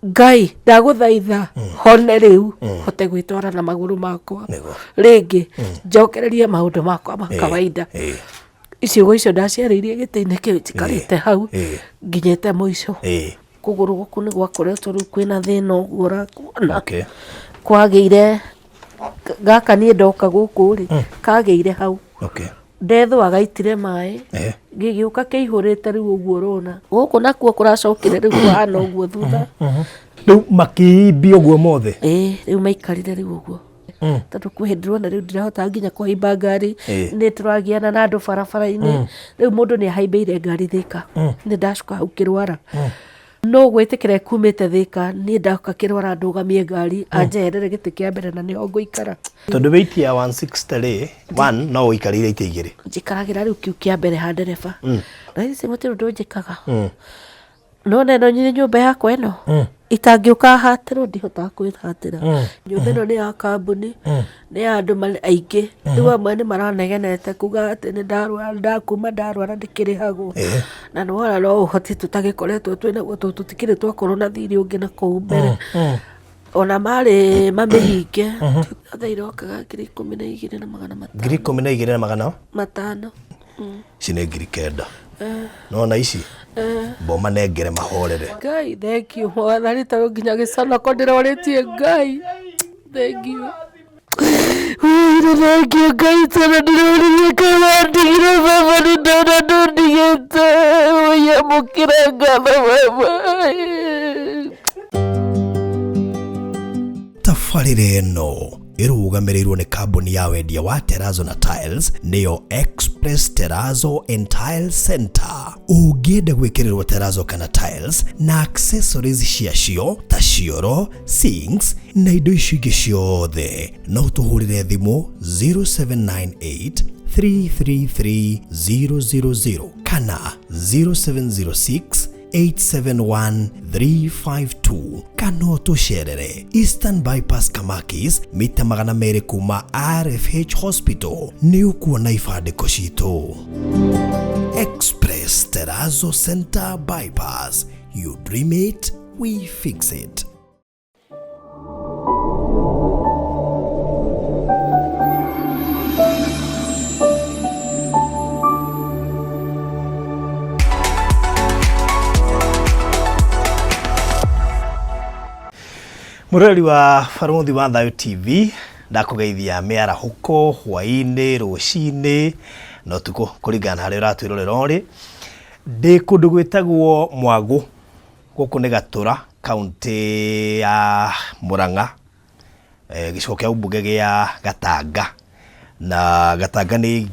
Ngai ndaguthaitha hone riu hote gwitwara na maguru makwa ringi njokererie maundu makwa ma kawaida icigo icio ndaciaririe gitine kiu cikarite hau nginyete muico kuguru guku ni gwakoretwo riu kwina thina uguo rakuona kwageire gaka ni ndoka guku ri kageire hau ndethwa gaitire mai gigiuka kiihurite riu uguo rona guku nakuo kuracokire riu kuhana uguo thutha riu makiimbia uguo mothe riu maikarire riu uguo tondu kwihindurwo na riu ndirahota nginya kuhaimba ngari ni turagiana na andu barabara-ini riu mundu ni ahaimbeire ngari Thika ni ndacuka hau kirwara no gwitikira kumite Thika ni ndauka kirwara ndugamie ngari anjerere giti kia mbere na ni nguikara tondu weight ya 160 ri 1 no uikarire ite igiri njikaragira riu kiu kia mbere ha ndereba na ici mutiru ndunjikaga no neno nyine nyumba yakwa ino itangiuka hatirwo ndihotaga kwithatira nyumba ino ni ya kambuni ni ya andu aingi riu amwe ni maranegenete kuga ati ni ndakuma ndarwara ndikirihagwo na nwara no uhoti tutagikoretwo twinaguo tutikire twakorwo na thiri ungi na kou mbere ona mari mamihinge thairokaga 12,500 cine 9,000 no na ici boma nengere mahorere Ngai thank you mwathani taru nginya gicana ko ndiroritie Ngai thank you thank you Ngai tara ndiroritie kana ndigire baba ni ndona ndigite oya mukira ngatho baba tafarire no irugamirĩirwo nĩ kambuni ya wendia wa Terrazzo na Tiles nĩyo Express Terrazzo and Tile Center. Ũngĩenda gwĩkĩrĩrwo Terrazzo kana Tiles na accessories ciacio ta cioro, sinks na indo icio ingĩ ciothe no tũhũrĩre thimũ 0798 333 000 kana 0706 871-352 kana tucerere Eastern Bypass Kamakis mita 200 kuma RFH Hospital ni ukuona ifandiko citu. Express Terrazzo Center Bypass, you dream it, we fix it. Mureri wa Barũthi wa Thayũ TV ndakugeithia mĩarahuko hwainĩ rũcinĩ no tuko kũringana harĩa ũratwĩrorera ũrĩ ndĩ kũndũ gwĩtagwo Mwagũ gũkũ nĩ Gatũra kaunti ya Mũrang'a gĩcigo kĩa ũmbunge gĩa Gatanga na Gatanga nĩ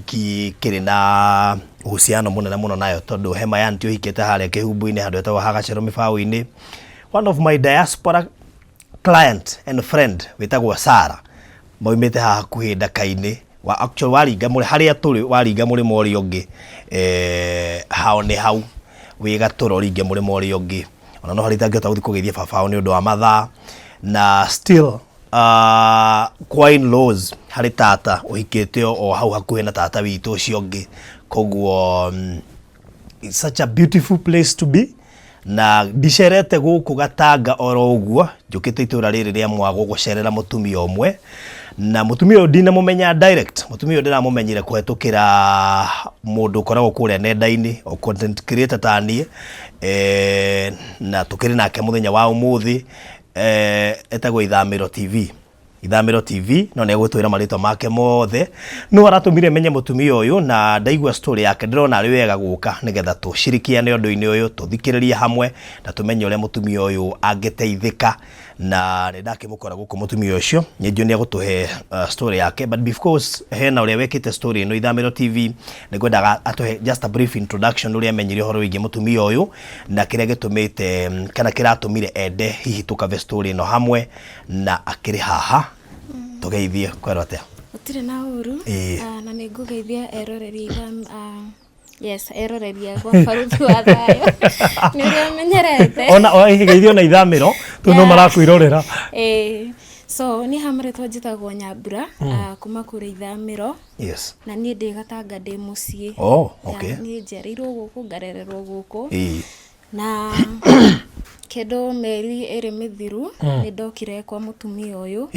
kĩrĩ na uhusiano mũnene mũno nayo tondũ hema ya ntĩ ũhikĩte harĩa kĩhumbu-inĩ handũ hetagwo ha Gacero mĩbaũ-inĩ. One of my diaspora client and friend wetagwo Sara moimete haha kuhi ndaka-inĩ wa actually waringa mũrĩ harĩa tũrĩ waringa mũrĩ mori ũngĩ hao nĩ hau wĩ Gatũra ringa mũrĩ mori ũngĩ ona no harĩ tangĩhota gũthiĩ kũgeithia baba nĩ ũndũ wa mathaa na still kwa in-laws harĩ tata ũhikĩte o hau hakuhĩ na tata witũ ũcio ũngĩ koguo it's such a beautiful place to be na ndicerete gũkũ Gatanga oro ũguo njũkĩte itũra rĩrĩ rĩa Mwagũ gũcerera mũtumia ũmwe na mũtumia ũyũ ndinamũmenya direct mũtumia ũyũ ndĩramũmenyire kũhetũkĩra mũndũ ũkoragwo kũrĩa nenda-inĩ o content creator ta niĩ na tũkĩrĩ nake mũthenya wa ũmũthĩ etagwo Ithamĩro TV no nĩ egũtwĩra marĩtwa make mothe no aratũmire menye mũtumia ũyũ na ndaigua story yake ndĩrona arĩ wega gũka nĩgetha tũcirikiane ũndũ-inĩ ũyũ tũthikĩrĩrie hamwe na tũmenye ũrĩa mũtumia ũyũ angĩteithĩka na nĩ ndakĩmũkora gũkũ mũtumia ũcio nĩnjũ nĩ egũtũhe story yake but before hena ũrĩa wekĩte story ĩno Ithamĩro TV nĩngwendaga atũhe just a brief introduction ũrĩa amenyire ũhoro wĩgiĩ mũtumia ũyũ na kĩrĩa gĩtũmĩte kana kĩratũmire ende hihi tũkabe story ĩno hamwe na akĩrĩ haha tũgeithie kwero atia gũtirĩ na ũru na nĩ ngũgeithia eroreri yes eroreria gwa Barũthi wa Thayũ nĩ ũrĩa menyerete ona geithio na Ithamĩro tu no marakwĩrorera so ni hamĩrĩtwo njĩtagwo Nyambura kuma kũrĩ Ithamĩro yes na niĩ ndĩ Gatanga ndĩ mũciĩ okay niĩ njereirwo gũkũ ngarererwo gũkũ na kendo meri ere mithiru ni ndokire kwa mutumia uyu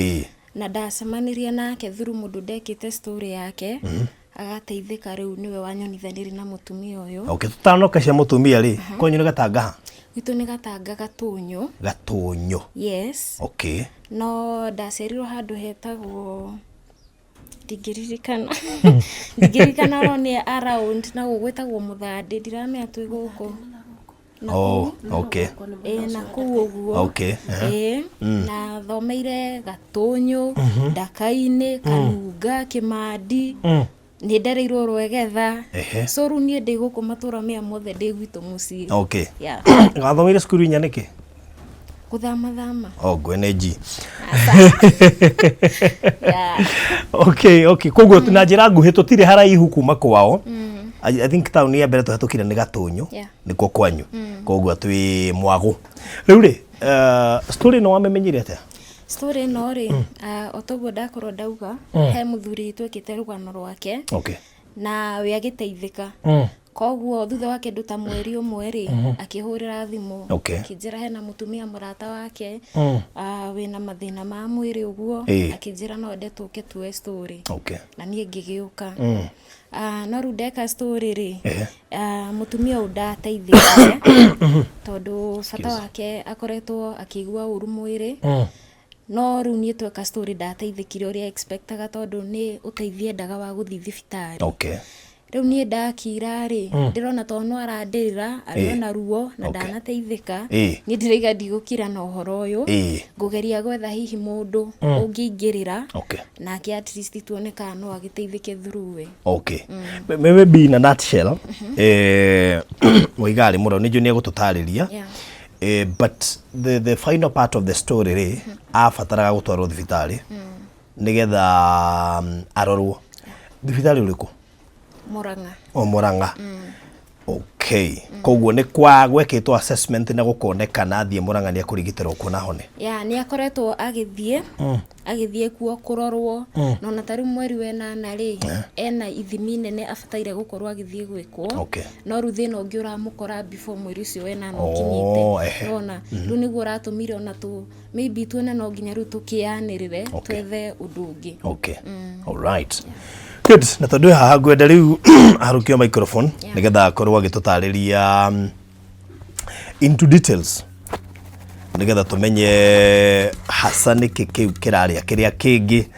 na ndacemanirie nake through mundu ndekite story yake agateithika riu niwe wanyonithaniri na mutumia uyu. Okay, tutanoka cia mutumia ri kwanyu ni Gatanga? Itu ni Gatanga Gatunyo. Gatunyo. Yes. Okay. No ndacerirwo handu hetagwo ndigirikana ro ni around na gugwetagwo Muthandi ndiramenya twi guku. Oh, okay. Na kuuguo. Okay. Na thomeire Gatunyo, Ndakaini, Kanunga, Kimandi. Ni ndereirwo Rwegetha. So ru ni ndi guku matura mea mothe ndi gwitu mucii. Okay. Yeah. Gathomeire skuru inya niki? Kuthama. Oh, gweneji. Yeah. Okay. Koguo na njira nguhi tutire haraihu kuma kwao. I think town ya mbere tuhatukire ni Gatunyo. Niko kwanyu. Koguo twi Mwagu. Riu ri story no wamenyire atia? Story no ri otobo ndakorwo ndauga he muthuri twekite rugano rwake. Okay. Na we agiteithika. Koguo thutha wake nduta mweri umwe ri akihurira thimu akijira hena mutumia murata wake wina mathina ma mwiri uguo akijira no ndetuke tuwe story. Na nie ngigiuka no rudeka story ri mutumia undateithia tondu fata wake akoretwo akigua uru mwiri no riu nie tweka story ndateithikire uria expectaga tondu ni uteithie ndaga wa guthi thibitari. Riu nie ndakira ri ndirona tono arandirira ariona ruo na ndanateithika nie ndiriga ndigukira na uhoro uyu ngugeria gwetha hihi mundu ungingirira nake at least tuoneka no agiteithike through we. Maybe in a nutshell muigari muro ni juni gututariria but the final part of the story ri afataraga gutwarwo thibitari nigetha arorwo. Thibitari uriku? Muranga. Muranga. Okay. Koguo ni kwa gwekitwo assessment na gukonekana thie Muranga ni akurigitirwo kuna hone. Ni akoretwo agithie kuo kurorwo no na tari mweri wena na ri ena ithimi nene afataire gukorwo agithie gwikwo no ru thina ungi uramukora before mweri ucio wena no kinyite nona ru niguo uratumire ona tu maybe tuone no nginya ru tukianirire twethe udungi. All right. Good. Na tondu haha ngwenda riu harukio microphone nigetha akorwo agitutariria into details nigetha tumenye hasa niki kiu kiraria kiria kingi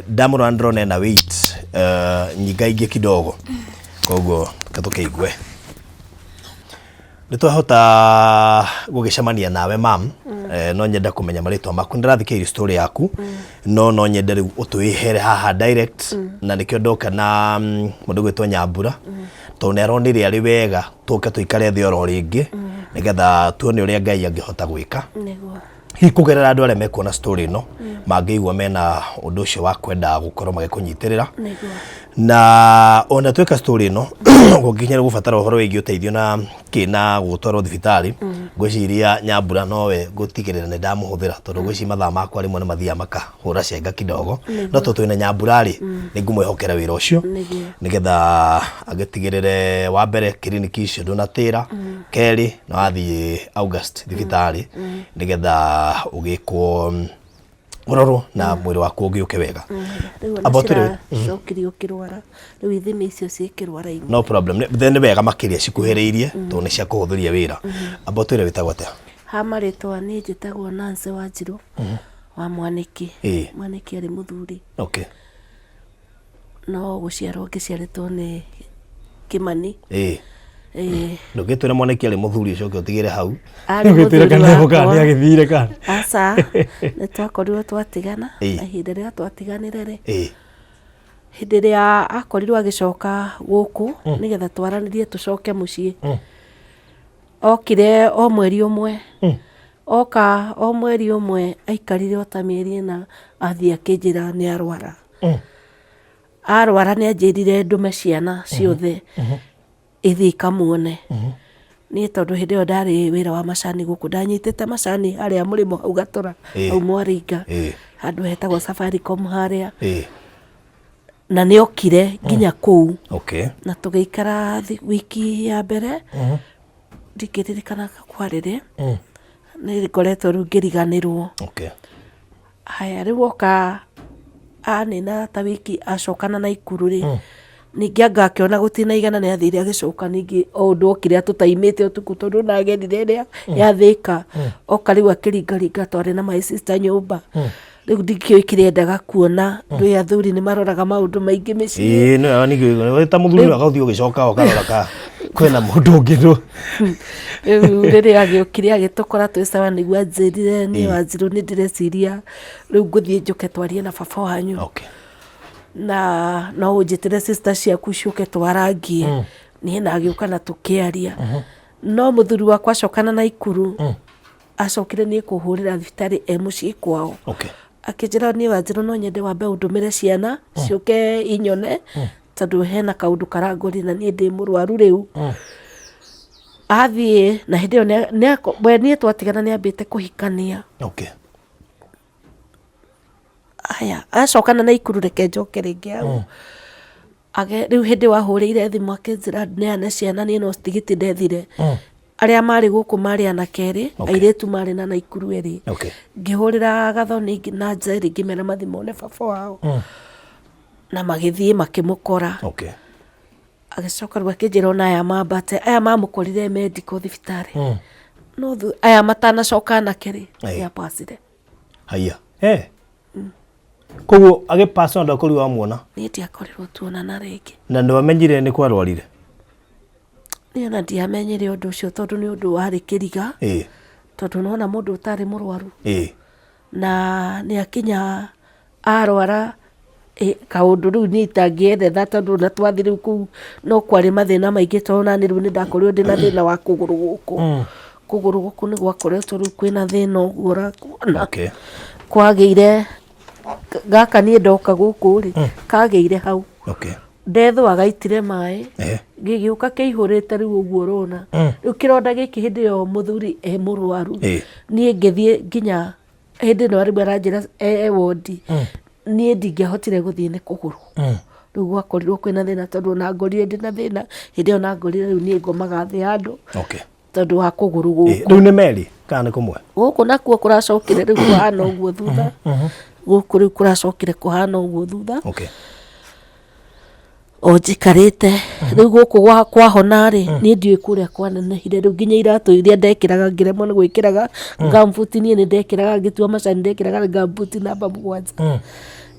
ndamurona ndrona na weight nyigaingi kidogo koguo katukeigwe nitwahota gugicemania nawe mam no nyenda kumenya maritwa maku ndirathikira story yaku no nyenda riu utwihere haha direct na nikio ndoka na mundu gwitwa Nyambura to ne aronire ari wega tuke tuikare thi oro ringi nigetha tuone uria Ngai angihota gwika hikugerera andu aria mekuona story no mangiigua mena undu ucio wa kwenda gukorwo magikunyitirira na ona tweka story no gukinyira gubatara uhoro wigi uteithio na kina gutwarwo thibitari gwiciria Nyambura nowe gutigirira ni ndamuhuthira tondu gwici mathaa makwa rimwe ni mathia makahura cenga kidogo no to twina Nyambura ri ni ngumwihokera wira ucio nigetha agitigirire wa mbere kiriniki icio ndunatira keri no athie August thibitari nigetha ugikwo uroro na mwiri waku ugiuke wega abotire cokiri ukirwara riu ithimi icio ciikirwara igwe no problem then wega makiria cikuhereirie to ni cia kuhuthuria wira abotire witagwo atia hamaritwa ni njitagwo Nancy Wanjiru wa Mwaniki Mwaniki ari muthuri no guciarwo ngiciaritwo ni Kimani ndugitwira Mwaniki ari muthuri ucio utigire hau ndugitwira kana ukani agithire kana asa nitwakorirwo twatigana ihinda ria twatiganire ri hindi ria akorirwo agicoka guku nigetha twaranirie tucoke mucii okire o mweri umwe oka o mweri umwe aikarire ota mieri na athia kinjira ni arwara ni anjirire ndume ciana ciothe ithi kamuone ni tondu hindi yo ndari wira wa macani guku ndanyitite macani aria murimo hau Gatura au Mwaringa handu hetagwo Safaricom haria na ni okire nginya kuu na tugiikara wiki ya mbere ndingĩririkana kwarĩrĩ nĩ ngoretwo rĩu ngĩriganĩrwo. Haya rĩu oka anina ta wiki acokana na Ikuru-rĩ ningĩ anga akĩona gũtinaigana nĩ athire agĩcoka ningĩ o ũndũ okire atũtaimĩte ũtukũ tondũ nagenire ĩrĩa ya Thĩka oka rĩu akĩringaringa twarĩ na my sister nyũmba. Rĩu ndikĩũĩ kĩrĩa endaga kuona ndũĩ athuri nĩ maroraga maũndũ maingĩ mĩciĩ. No nĩ ta mũthuri agathii ũgĩcoka ũkarora ka kwĩna mũndũ ũngĩ rĩu rĩrĩa agĩũkire agĩtũkora twĩ sawa nĩguo anjĩrire niĩ Wanjirũ nĩ ndĩreciria rĩu ngũthiĩ njũke twarie na baba wanyu na no ũnjĩtĩre sister ciaku ciũke twarangie. Niĩ na agĩũka na tũkĩaria no mũthuri wakwa acokana na Ikuru acokire niĩ kũhũrĩra thibitarĩ mũciĩ kwao akĩnjĩra niĩ Wanjirũ no nyende wambe ũndũmĩre ciana ciũke inyone tondũ hena kaũndũ karangori na niĩ ndĩ mũrwaru rĩu. Athiĩ na hĩndĩ ĩyo we niĩ twatigana nĩ ambĩte kũhikania. Aya acokana na Ikuru reke njoke rĩngĩ hau rĩu hĩndĩ wahũrĩire thimũ akĩnjĩra neane ciana niĩ no citigiti ndethire. Arĩa marĩ gũkũ marĩ anake erĩ airĩtu marĩ na Ikuru erĩ. Ngĩhũrĩra Gathoni na Njeri ngĩmera mathiĩ mone baba wao na magĩthiĩ makĩmũkora. Agĩcoka rĩu akĩnjĩra ona aya mambate aya mamũkorire medical thibitarĩ no aya matanacoka anake-rĩ nĩapacire. Haya koguo agĩpaca na ndakũri wamuona? Niĩ ndiakorirwo tuonana rĩngĩ. Na nĩwamenyire nĩ kwarwarire? Niĩ ona ndiamenyire ũndũ ũcio tondũ nĩ ũndũ warĩ kĩriga tondũ nona mũndũ ũtarĩ mũrwaru na nĩ akinya arwara kaũndũ rĩu niĩ itangĩethetha tondũ na twathi rĩu kũu no kwarĩ mathĩna maingĩ tondũ nani rĩu nĩ ndakorirwo ndĩna thĩna wa kũgũrũ gũkũ. Kũgũrũ gũkũ nĩ gwakoretwo rĩu kwĩna thĩna ũguo ũrakuona kwagĩire gaka niĩ ndoka gũkũ-rĩ kagĩire hau ndethwo agaitire maĩ gĩgĩũka kĩihũrĩte rĩu ũguo ũrona rĩu kĩronda gĩkĩ hĩndĩ ĩyo mũthuri mũrwaru niĩ ngĩthiĩ nginya hĩndĩ ĩno rĩmwe aranjĩra wondi niĩ ndingĩahotire gũthiĩ nĩ kũgũrũ. Rĩu gwakorirwo kwĩna thĩna tondũ ona ngorire ndĩna thĩna hĩndĩ ĩyo na ngorire rĩu niĩ ngomaga thĩ handũ tondũ wa kũgũrũ gũkũ. Rĩu nĩ meri kana nĩ kũmwe? Gũkũ nakuo kũracokire rĩu kũhana ũguo thutha. Gũkũ rĩu kũracokire kũhana ũguo thutha. O njikarĩte rĩu gũkũ kwahona-rĩ niĩ ndiũĩ kũrĩa kwanenehire rĩu nginya iratũ iria ndekĩraga ngĩremwo nĩ gwĩkĩraga gumboot niĩ nĩ ndekĩraga ngĩtua macani ndekĩraga gumboot namba 7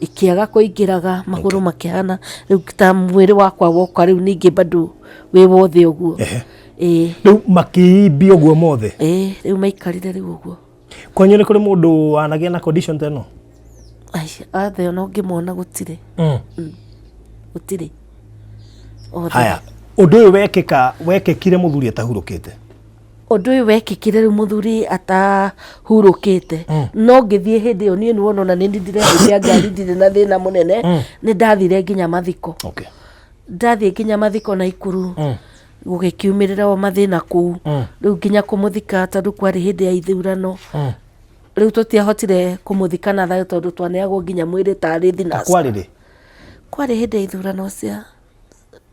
ikĩaga kũingĩraga magũrũ makĩhana rĩu ta mwĩrĩ wakwa woka rĩu ningĩ bado wĩ wothe ũguo. Rĩu makĩimbia ũguo mothe? Rĩu maikarire rĩu ũguo. Kwanyu nĩ kũrĩ mũndũ wanagĩa na condition ta ĩno? Athe ona ũngĩmona gũtirĩ gũtirĩ. Haya ũndũ ũyũ wekĩkire mũthuri atahurũkĩte? Ũndũ ũyũ wekĩkire rĩu mũthuri atahurũkĩte no ngĩthiĩ hĩndĩ ĩyo niĩ nĩwona ona nĩ ndĩrehĩtia ngari ndirĩ na thĩna mũnene nĩ ndathire nginya mathiko. Ndathiĩ nginya mathiko na Ikuru gũgĩkiumĩrĩra o mathĩna kũu rĩu nginya kũmũthika tondũ kwarĩ hĩndĩ ya ithurano rĩu tũtiahotire kũmũthika na thayũ tondũ twaneagwo nginya mwĩrĩ tarĩ thinacara. Kwarĩ hĩndĩ ya ithurano cia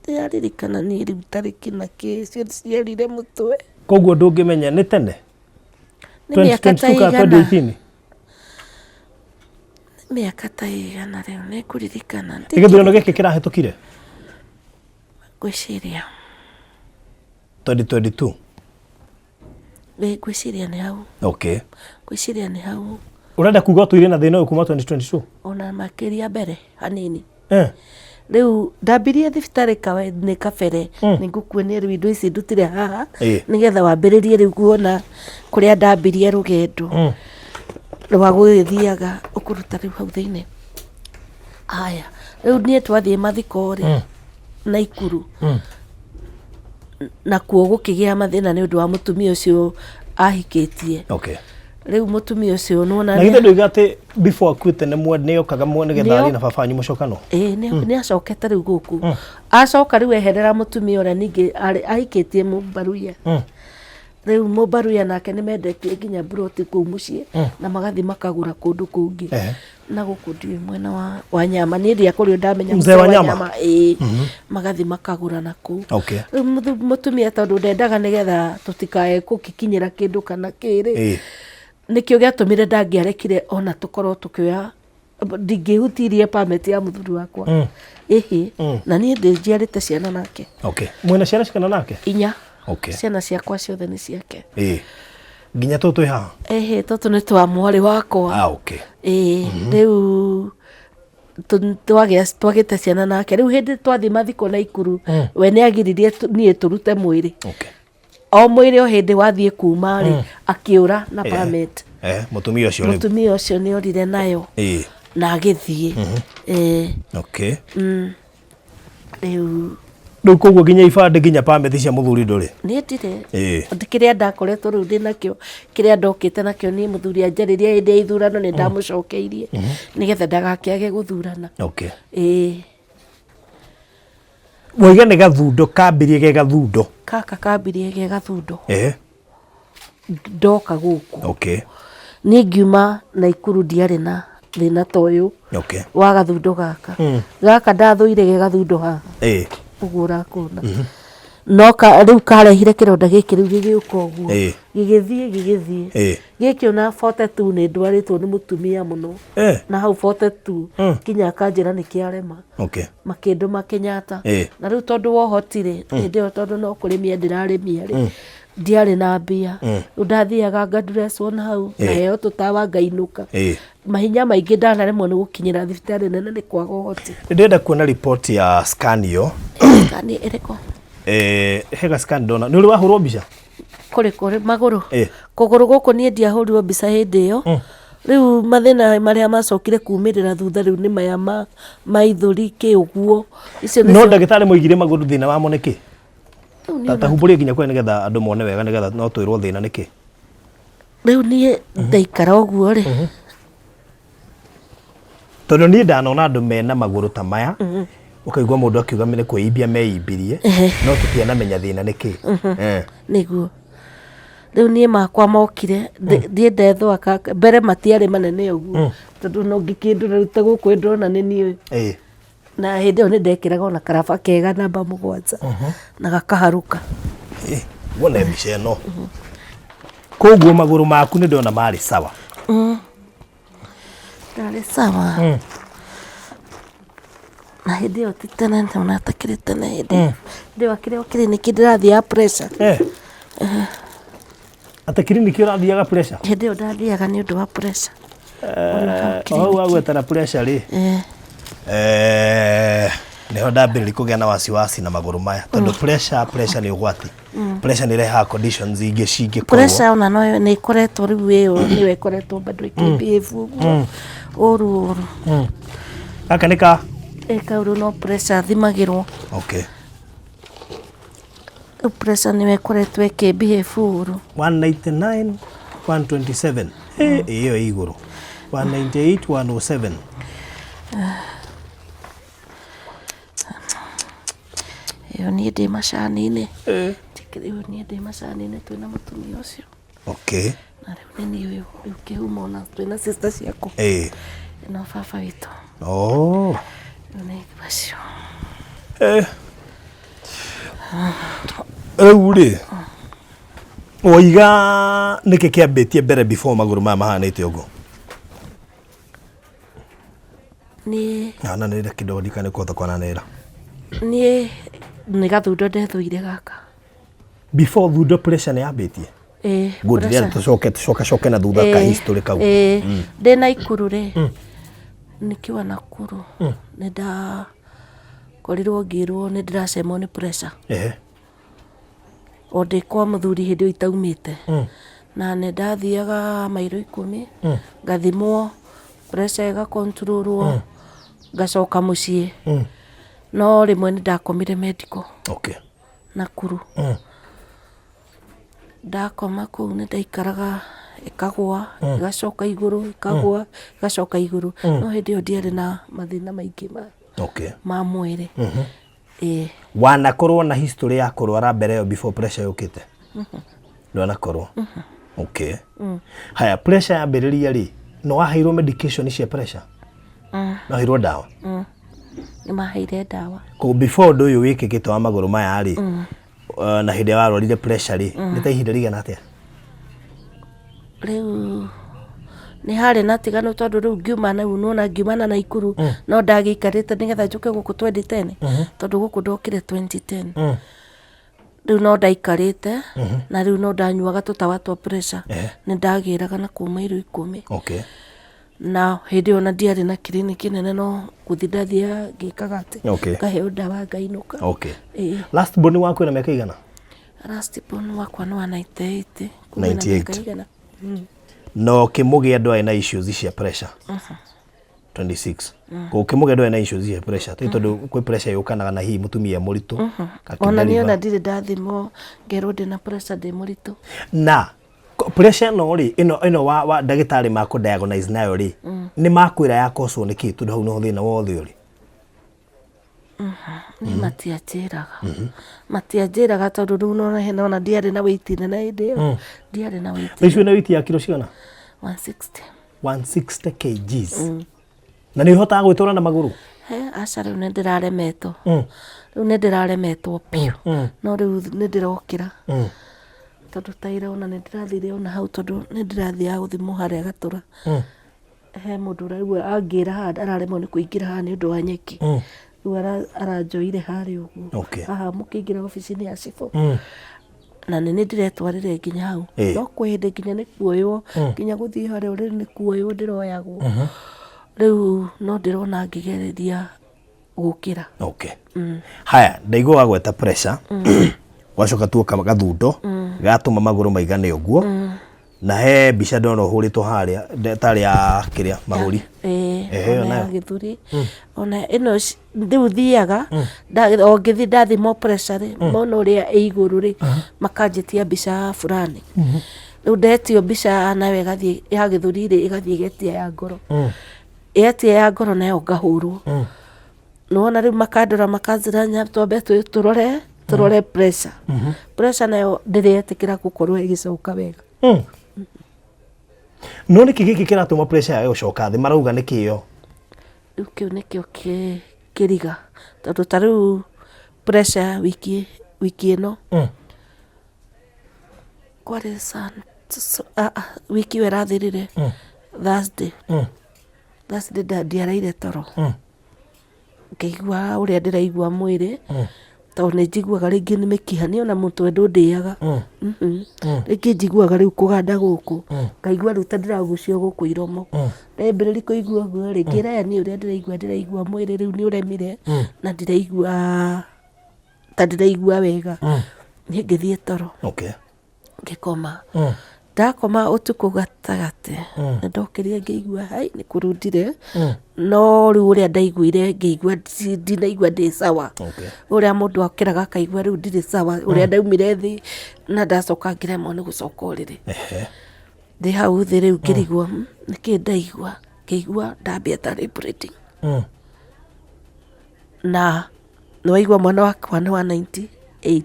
ndiaririkana niĩ rĩu tarĩki na kĩ cio ciarire mũtwe. Koguo ndũngĩmenya nĩ tene? Nĩ mĩaka ta igana. Mĩaka ta igana rĩu nĩ kũririkana. Gĩthurano gĩkĩ kĩrahĩtũkire? Ngwĩciria 2022? Ngwĩciria nĩ hau. Ngwĩciria nĩ hau. Ũrenda kuga tũire na thĩna ũyũ kuma 2022? Ona makĩria mbere hanini. Rĩu ndambirie thibitarĩ nĩ kabere nĩ ngũkuonia rĩu indo ici ndutire haha nĩgetha wambĩrĩrie rĩu kuona kũrĩa ndambirie rũgendo rwa gũgĩthiaga ũkũruta rĩu hau thĩinĩ. Haya rĩu niĩ twathiĩ mathiko-rĩ na Ikuru nakuo gũkĩgĩa mathĩna nĩ ũndũ wa mũtumia ũcio ahikĩtie. Rĩu mũtumia ũcio nona na githe ndoiga atĩ before akuĩte nĩ okaga nĩgetha arĩ na baba wanyu mũcokano? Nĩ acokete rĩu gũkũ acoka rĩu eherera mũtumia ũrĩa ningĩ ahikĩtie Mũmbaruya Riu mubaruya nake nĩ mendetie nginya buroti kũu mũciĩ na magathi makagũra kũndũ kũngĩ na gũkũ ndiũĩ mwena wa Nyama nĩ ndia kũrĩ ndamenya Mzee wa Nyama magathi makagũra na kũu. Rĩu mũtumia tondũ ndendaga nĩgetha tũtikae gũkikinyĩra kĩndũ kana kĩrĩ nĩkĩo gĩatũmire ndangĩarekire ona tũkorwo tũkĩoya ndingĩhutirie permit ya mũthuri wakwa na niĩ ndĩnjiarĩte ciana nake. Mwena ciana cikana nake 4 ciana ciakwa ciothe nĩ ciake nginya tũtũ haha tũtũ nĩ twa mwarĩ wakwa rĩu twagĩte ciana nake rĩu hĩndĩ twathi mathiko na Ikuru we nĩ agiririe niĩ tũrute mwĩrĩ o mwĩrĩ o hĩndĩ wathiĩ kuma rĩ akĩũra na permit mũtumia ũcio nĩ orire nayo na agĩthiĩ rĩu koguo nginya ibandĩ nginya permit cia mũthuri ndũrĩ niĩ ndirĩ kĩrĩa ndakoretwo rĩu ndĩ nakĩo kĩrĩa ndokĩte nakĩo niĩ mũthuri anjarĩria hĩndĩ ya ithurano nĩ ndamũcokeirie nĩgetha ndagakĩage gũthurana. Moiga nĩ gathundo kambirie ge gathundo kaka kambirie ge gathundo ndoka gũkũ niĩ ngiuma na Ikuru ndiarĩ na thĩna ta ũyũ wa gathundo gaka ndathũire ge gathundo haha ũguo ũrakũona no rĩu karehire kĩronda gĩkĩ rĩu gĩgĩũka ũguo gĩgĩthiĩ gĩkĩ ona 42 nĩ ndwarĩtwo nĩ mũtumia mũno na hau 42 kinya akanjĩra nĩ kĩarema makĩndũ makenyata na rĩu tondũ wohotirĩ hĩndĩ ĩyo tondũ no kũrĩmia ndĩrarĩmia rĩ ndiarĩ na mbia rĩu ndathiaga ngadurecwo na hau naheo tũtawa ngainũka mahinya maingĩ ndanaremwo nĩ gũkinyĩra thibitarĩ nene nĩ kwaga ũhoti. Ndĩrenda kuona report ya scan ĩyo scan ĩrĩkũ hega scan ndona nĩ ũrĩ wahũrwo mbica kũrĩ magũrũ kũgũrũ gũkũ niĩ ndiahũrirwo mbica hĩndĩ ĩyo rĩu mathĩna marĩa macokire kumĩrĩra thutha rĩu nĩ maya ma ithũri kĩũguo no ndagĩtarĩ moigire magũrũ thĩna wamo nĩkĩ tahumbũrie nginya kwene nĩgetha andũ mone wega nĩgetha no twĩrwo thĩna nĩkĩ rĩu niĩ ndaikara ũguo rĩ tondũ niĩ ndanona andũ mena magũrũ ta maya ũkaigua mũndũ akiuga nĩ kwĩimbia meimbirie no tũtianamenya thĩna nĩkĩ nĩguo rĩu niĩ makwa mokire thiĩ ndethũa mbere matiarĩ manene ũguo tondũ no ngĩkĩndũra rĩu ta gũkũ ndĩrona nĩ niĩ na hĩndĩ ĩyo nĩ ndekĩraga ona karaba kega namba 7 na gakaharũka wone mbica ĩno koguo magũrũ maku nĩ ndona marĩ sawa ndarĩ sawa na hĩndĩ ĩyo ti tene ona atakĩrĩ tene hĩndĩ ĩyo akĩrĩ o kiriniki ndĩrathiĩ ya pressure ata kiriniki ũrathiaga pressure hĩndĩ ĩyo ndathiaga nĩ ũndũ wa pressure hau wagwetana pressure rĩ nĩho ndambĩrĩria kũgĩa na wasiwasi na magũrũ maya tondũ pressure nĩ ũgwati pressure nĩ irehaga conditions ingĩ cingĩkorwo pressure ona no nĩ ĩkoretwo rĩu ĩyo nĩyo ĩkoretwo bado ĩkĩbehave ũguo ũru gaka nĩ ka kaũru no pressure thimagĩrwo pressure nĩyo ĩkoretwo ĩkĩbehave ũru 199 127 ĩyo igũrũ 198 107 ĩyo niĩ ndĩ macani-inĩ rĩu niĩ ndĩ macani-inĩ twĩna mũtumia ũcio na rĩu nĩ niĩ rĩu kĩhumo ona twĩna sister ciakwa no baba witũ rĩu nĩ bacio rĩu rĩ oiga nĩkĩ kĩambĩtie mbere before magũrũ maya mahanĩte ũguo niĩ na nĩrĩa kĩdogo ndikane kũhota kwananĩra niĩ nĩ gathundo ndethũire gaka before thundo pressure nĩ yambĩtie good rĩrĩa tũcoke na thutha ka history kau ndĩ na Ikuru rĩ nikiwa Nakuru nĩ ndakorirwo ngĩrwo nĩ ndĩracemwo nĩ pressure o ndĩ kwa mũthuri hĩndĩ ĩyo itaumĩte na nĩ ndathiaga mairo 10 ngathimwo pressure ĩgakonturũrwo ngacoka mũciĩ no rĩmwe nĩ ndakomire medical Nakuru ndakoma kũu nĩ ndaikaraga ĩkagwa ĩgacoka igũrũ ĩkagwa ĩgacoka igũrũ no hĩndĩ ĩyo ndiarĩ na mathĩna maingĩ ma mwĩrĩ wanakorwo na history ya kũrwara mbere ĩyo before pressure yũkĩte ndwanakorwo okay haya pressure yambĩrĩria rĩ no waheirwo medication cia pressure no waheirwo dawa nĩ maheire dawa ko before ũndũ ũyũ wĩkĩkĩte wa magũrũ maya rĩ na hĩndĩ ya warwarire pressure rĩ nĩ ta ihinda rĩigana atĩa rĩu nĩ harĩ na tigano tondũ rĩu ngiuma na unaona ngiuma na Naikuru no ndagĩikarĩte nĩgetha njũke gũkũ 2010 tondũ gũkũ ndokire 2010 rĩu no ndaikarĩte na rĩu no ndanyuaga tũtawa twa pressure nĩ ndagĩraga na kuma iro 10 okay na hĩndĩ ona ndiarĩ na kiriniki nene no gũthi ndathiaga ngĩkaga atĩ ngaheo ndawa ngainũka okay last born waku na mĩaka igana last born wakwa no 98 98 no kĩmũgĩa ndwaĩ na issues cia pressure 26 ko kĩmũgĩa ndwaĩ na issues cia pressure tondũ kwĩ pressure yũkanaga na hihi mũtumia mũritũ ona niĩ ona ndirĩ ndathimwo ngerwo ndĩna pressure ndĩ mũritũ na pressure no rĩ ĩno wa ndagĩtarĩ makũ diagnose nayo rĩ nĩ makwĩra ya cause nĩ kĩ tondũ hau no thĩna wothe ũrĩ matianjĩraga tondũ rĩu no hena ona ndiarĩ na weight nene hĩndĩ ĩyo ndiarĩ na weight rĩu na weight ya kilo cigana 160 kgs na nĩ ũhotaga gwĩtwara na magũrũ aca rĩu nĩ ndĩraremetwo rĩu nĩ ndĩraremetwo piũ no rĩu nĩ ndĩrokĩra tondũ taira ona nĩ ndĩrathire ona hau tondũ nĩ ndĩrathiaga gũthimwo harĩa Gatũra he mũndũ ũraigua angĩra haha araremwo nĩ kũingĩra haha nĩ ũndũ wa nyeki rĩu aranjoire harĩa ũguo haha mũkĩingĩra obici-inĩ ya cibũ na nĩ ndĩretwarire nginya hau no kwĩ hĩndĩ nginya nĩ kuoywo nginya gũthiĩ harĩa ũrĩrĩ nĩ kuoywo ndĩroyagwo rĩu no ndĩrona ngĩgereria gũkĩra haya ndaigua wagweta pressure wacoka tuoka gathundo gatũma magũrũ maigane ũguo na he mbica ndona ũhũrĩtwo harĩa tarĩ ya kĩrĩa mahũri ona gĩthũri ona ĩno rĩu thiaga o ngĩthi ndathimwo pressure mona ũrĩa ĩ igũrũ rĩ makanjĩtia mbica fulani rĩu ndetio mbica nayo ĩgathiĩ ya gĩthũri rĩ ĩgathiĩ ĩgetia ya ngoro yetia ya ngoro nayo ngahũrwo nona rĩu makandora makanjĩra nyambe tũrore pressure pressure nayo ndĩretĩkĩra gũkorwo ĩgĩcoka wega no nĩ kĩgĩkĩ kĩratũma pressure yayo gũcoka thĩ marauga nĩ kĩo rĩu kĩu nĩkĩo kĩriga tondũ ta rĩu pressure wiki ĩno kwarĩ wiki ĩyo ĩrathirire Thursday ndiaraire toro ngĩigua ũrĩa ndĩraigua mwĩrĩ tondũ nĩ njiguaga rĩngĩ nĩ mĩkiha nĩ ona mũtwe ndũndĩaga rĩngĩ njiguaga rĩu kũganda gũkũ ngaigua rĩu ta ndĩragucio gũkũ iromo ndambĩrĩria kũigua guo rĩngĩ rayani ũrĩa ndĩraigua mwĩrĩ rĩu nĩ ũremire na ndĩraigua wega niĩ ngĩthiĩ toro ngĩkoma ndakoma ũtukũ gatagatĩ nĩ ndokĩrire ngĩigua hai nĩ kũrundire no rĩu ũrĩa ndaiguire ngĩigua ndinaigua ndĩ sawa ũrĩa mũndũ akĩraga akaigua rĩu ndirĩ sawa ũrĩa ndaumire thĩ na ndacoka ngĩremwo nĩ gũcoka ũrĩrĩ ndĩ hau thĩ rĩu ngĩrigwo nĩkĩ ndaigua ngĩigua ndambia tarĩ bleeding na nĩ waigua mwana wakwa nĩ wa 98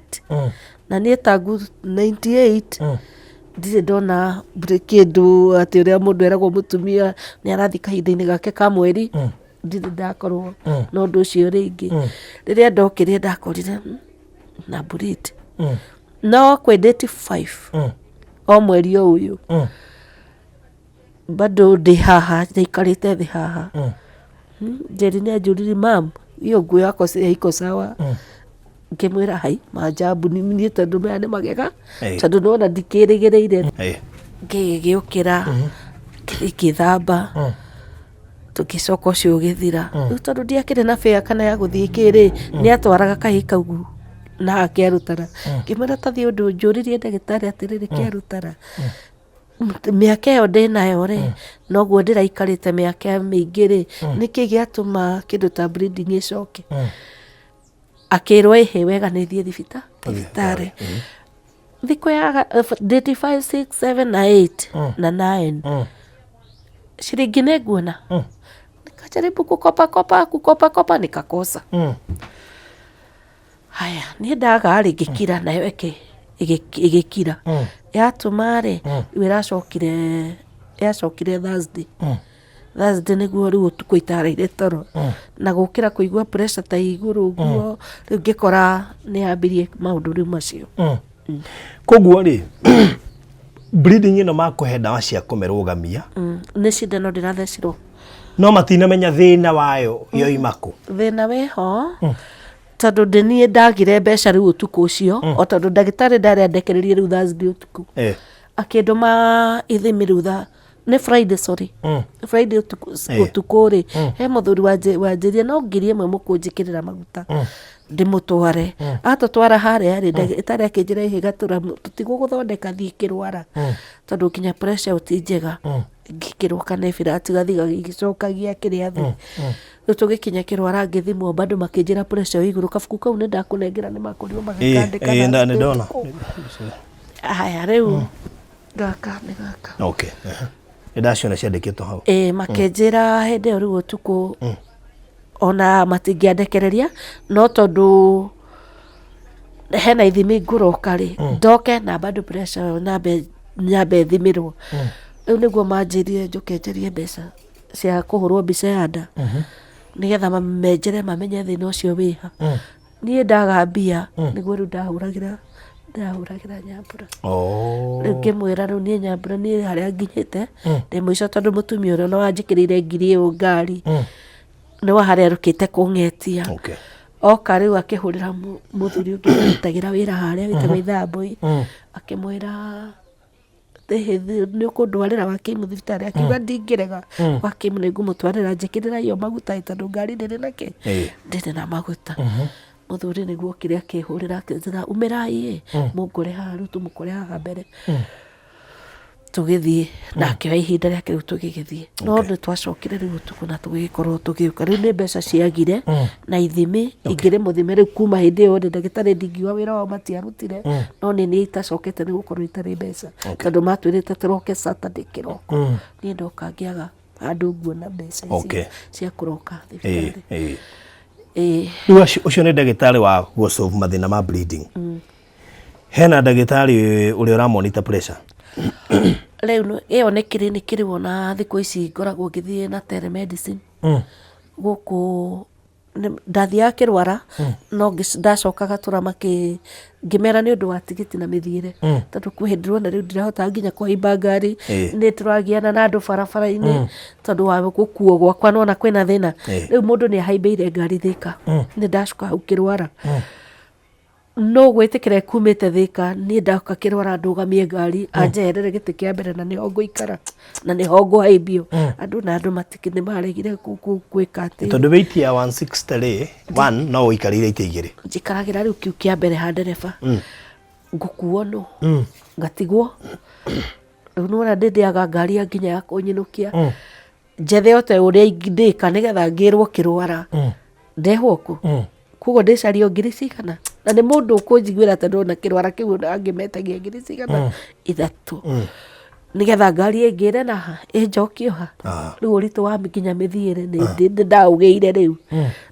na niĩ tangu 98 ndirĩ ndona kĩndũ atĩ ũrĩa mũndũ eragwo mũtumia nĩ arathi kahinda-inĩ gake ka mweri ndirĩ ndakorwo na ũndũ ũcio rĩngĩ rĩrĩa ndokĩrire ndakorire na bleed no kwĩ date 5 o mweri o ũyũ bado ndĩ haha ndaikarĩte thĩ haha Njeri nĩ anjũrire mam hiyo nguo yako haiko sawa ngĩmwĩra hai majabu niĩ tondũ maya nĩ magega tondũ nona ndikĩrĩgĩrĩire ngĩgĩũkĩra ngĩthamba tũgĩcoka ũcio ũgĩthira rĩu tondũ ndiakĩrĩ na bĩa kana ya gũthiĩ kĩrĩ nĩ atwaraga kahĩ kau na akĩarutara ngĩmwĩra tathiĩ ũndũ njũririe ndagĩtarĩ atĩrĩrĩ kĩarutara mĩaka ĩyo ndĩnayo rĩ noguo ndĩraikarĩte mĩaka mĩingĩ rĩ nĩkĩ gĩatũma kĩndũ ta bleeding ĩcoke akĩrwo ĩhĩ wega nĩ thiĩ thibitarĩ thikũ ya date 5, 6, 7 na 8 na 9 shilingi nĩ nguona nikajaribu kukopa nikakosa haya niĩ ndaga rĩ ngĩkira nayo igikira yatuma ri iracokire Thursday niguo riu utuku itareire toro na gukira kuigua pressure ta iguru guo riu ngikora ni ambirie maundu riu macio koguo ri bleeding ino makuhe ndawa cia kumerugamia ni cindano ndirathecirwo no matinamenya thina wayo yoimaku thina weho tondu ndini ndagire mbeca riu utuku ucio o tondu ndagitari ndari andekererie riu Thursday utuku akinduma ithimi riu ni Friday Friday utuku ri he muthuri wanjirie no ngiri imwe mukunjikirira maguta ndimutware atutwara haria ri ndagitari akinjira ihigatura tutigwo guthondeka thii kirwara tondu kinya pressure utinjega ngikirwo kanebira atigathiga gicokagia kiria thi riu tugikinya kirwara ngithimwo bado makinjira pressure iguru kabuku kau ni ndakunengera ni makurio magakandika ni ndona haya riu gaka okay ndaciona ciandikitwo hau makinjira hindi iyo riu utuku ona matingiandekereria no tondu hena ithimi nguroka ri ndoke na bado pressure nyambe thimirwo riu niguo manjirie njukenjerie mbeca cia kuhurwo mbica ya nda nigetha mamenjere mamenye thina ucio wiha nie ndagambia niguo riu ndahuragira Nyambura riu ngimwira riu nie Nyambura nie haria nginyite ndi muico tondu mutumia uria no wanjikirire ngiri iyo ngari niwa haria rukite kung'etia oka riu akihurira muthuri ungi arutagira wira haria witagwo Ithambui akimwira ni ukundwarira Wakimu thibitari akiuga ndingirega Wakimu ningumutwarira njikirira iyo maguta tondu ngari ndiri nake ndiri na maguta muthuri niguo kire akihurira akizira umirai mungure haha riu tumukore haha mbere tugithie na akioya ihinda riake riu tugigithie no ni twacokire riu utuku na tugikorwo tugiuka riu ni mbeca ciagire na ithimi ingire muthime riu kuma hindi iyo ndagitari ndingiuga wira wao matiarutire no ni itacokete ni gukorwo itari mbeca tondu matwirite turoke Saturday kiroko ni ndoka ngiaga andu nguona mbeca ici cia kuroka thibitari riu ucio ni ndagitari wa gusolve mathina ma bleeding hena ndagitari uria uramonita pressure riu iyo ni clinic riu na thiku ici ngoragwo ngithie na telemedicine guku ndathia kirwara no ndacokaga turamaki ngimera ni undu wa tigiti na mithiire tondu kuhindirwo na riu ndirahota nginya kuhaimba ngari ni turagiana na andu barabara-ini tondu wa gukuo gwakwa nona kwina thina riu mundu ni ahaimbeire ngari Thika ni ndacoka hau kirwara no gwitikira kumite Thika ni ndauka kirwara ndugamie ngari anjerere giti kia mbere na niho nguikara na niho nguhaimbio andu na andu matikini maregire gwika ati tondu weight ya 160 ri 1 no uikarire ite igiri njikaragira riu kiu kia mbere ha ndereba ngukuo no ngatigwo riu nona ndindiaga ngari ya nginya ya kunyinukia njethe ote uria ingindika nigetha ngirwo kirwara ndehwo ku kugo ndicario ngiri cigana na ni mundu ukunjiguira tondu na kirwara kiu angimetagia ngiri cigana 3 nigetha ngari ingire na injokio ha riu uritu wa nginya mithiire ni ndaugeire riu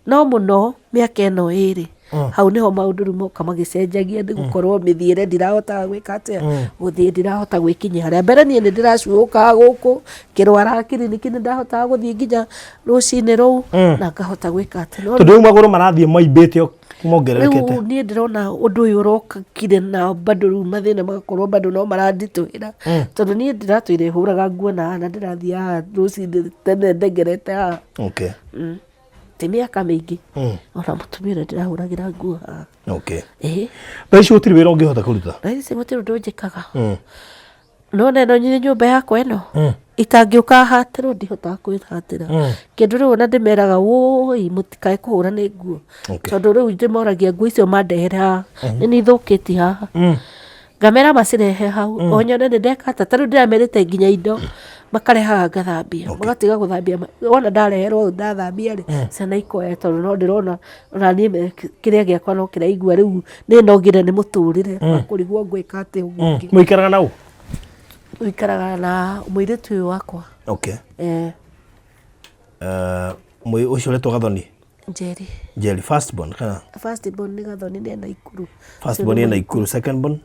no muno miaka ino iri hau niho maundu riu moka magicenjagia ndi gukorwo mithiire ndirahota gwika atia guthie ndirahota gwikinya haria mbere nie ni ndiracuuka guku kirwara kiriniki ni ndahota guthie nginya rucini ruu na ngahota gwika atia tondu riu maguru marathie maimbite mongererekete riu nie ndirona undu uyu urokire na bado riu mathina magakorwo bado no marandituira tondu nie ndiratwire huraga nguona na ndirathia rucini tene ndengerete haha ti miaka mingi ona mutumia uria ndirahuragira nguo thaici gutiri wira ungihota kuruta thaici gutiri undu njikaga no neno nyine nyumba yakwa ino itangiuka hatirwo ndihotaga kwihatira kindu riu ona ndimeraga woi mutikae kuhura ni nguo tondu riu ndimoragia nguo icio mandehere haha ni ithukitie haha ngamera macirehe hau onyone ni ndekata tariu ndiramerite nginya indo makarehaga ngathambia magatiga guthambia wona ndareherwo ndathambia ri ciana ikoya tondu no ndirona ona nie kiria giakwa no kiraigua riu ni nogire ni muturire kurigwo gwika ati uguo muikaraga nau uikaraga na muiritu uyu wakwa ucio retwo Gathoni Njeri first born kana first born ni Gathoni ni Naikuru first born ni Naikuru second born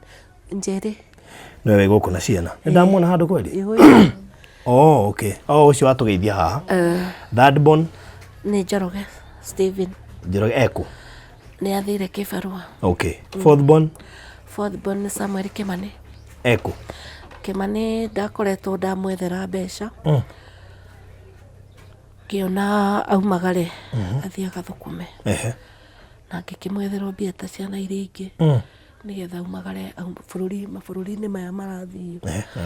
Njeri. Niwe guku na ciana. Ndamuona handu kweli? Oh, okay. Oh, ucio watugeithia haha. Third born ni Njoroge Steven. Njoroge eku. Ni athire Kibarua. Okay. Fourth born? Fourth born ni Samuel Kimani. Eku. Kimani ndakoretwo ndamwethera mbeca. Kiona aumagare athiaga thukume. Na ngikimwethera mbia ta ciana iria ingi. Nigetha umagare mabũrũri-inĩ maya marathio.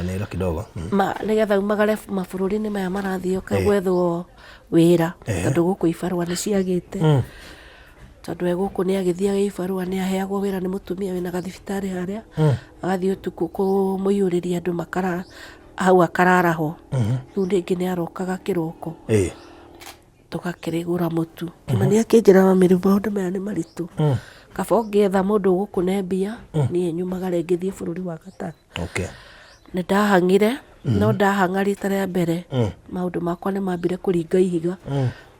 Na ira kidogo. Nigetha umagare mabũrũri-inĩ maya marathio kagwethwo wĩra tondũ gũkũ ibarũa nĩ ciagĩte. Tondũ gũkũ nĩ agĩthiaga ibarũa nĩ aheagwo wĩra nĩ mũtumia wĩna gathibitarĩ harĩa. Agathiĩ ũtukũ kũmũiyũrĩria andũ makara hau akarara ho. Rĩu rĩngĩ nĩ arokaga kĩroko. Tũgakĩrĩgũra mũtu. Kimani akĩnjĩra maũndũ maya nĩ maritũ. Kaba ũngĩetha mũndũ gũkũne mbia niĩ nyumagare ngĩthiĩ bũrũri wa Qatar. Nĩ ndahang'ire no ndahang'a rita rĩa mbere maũndũ makwa nĩ mambire kũringa ihiga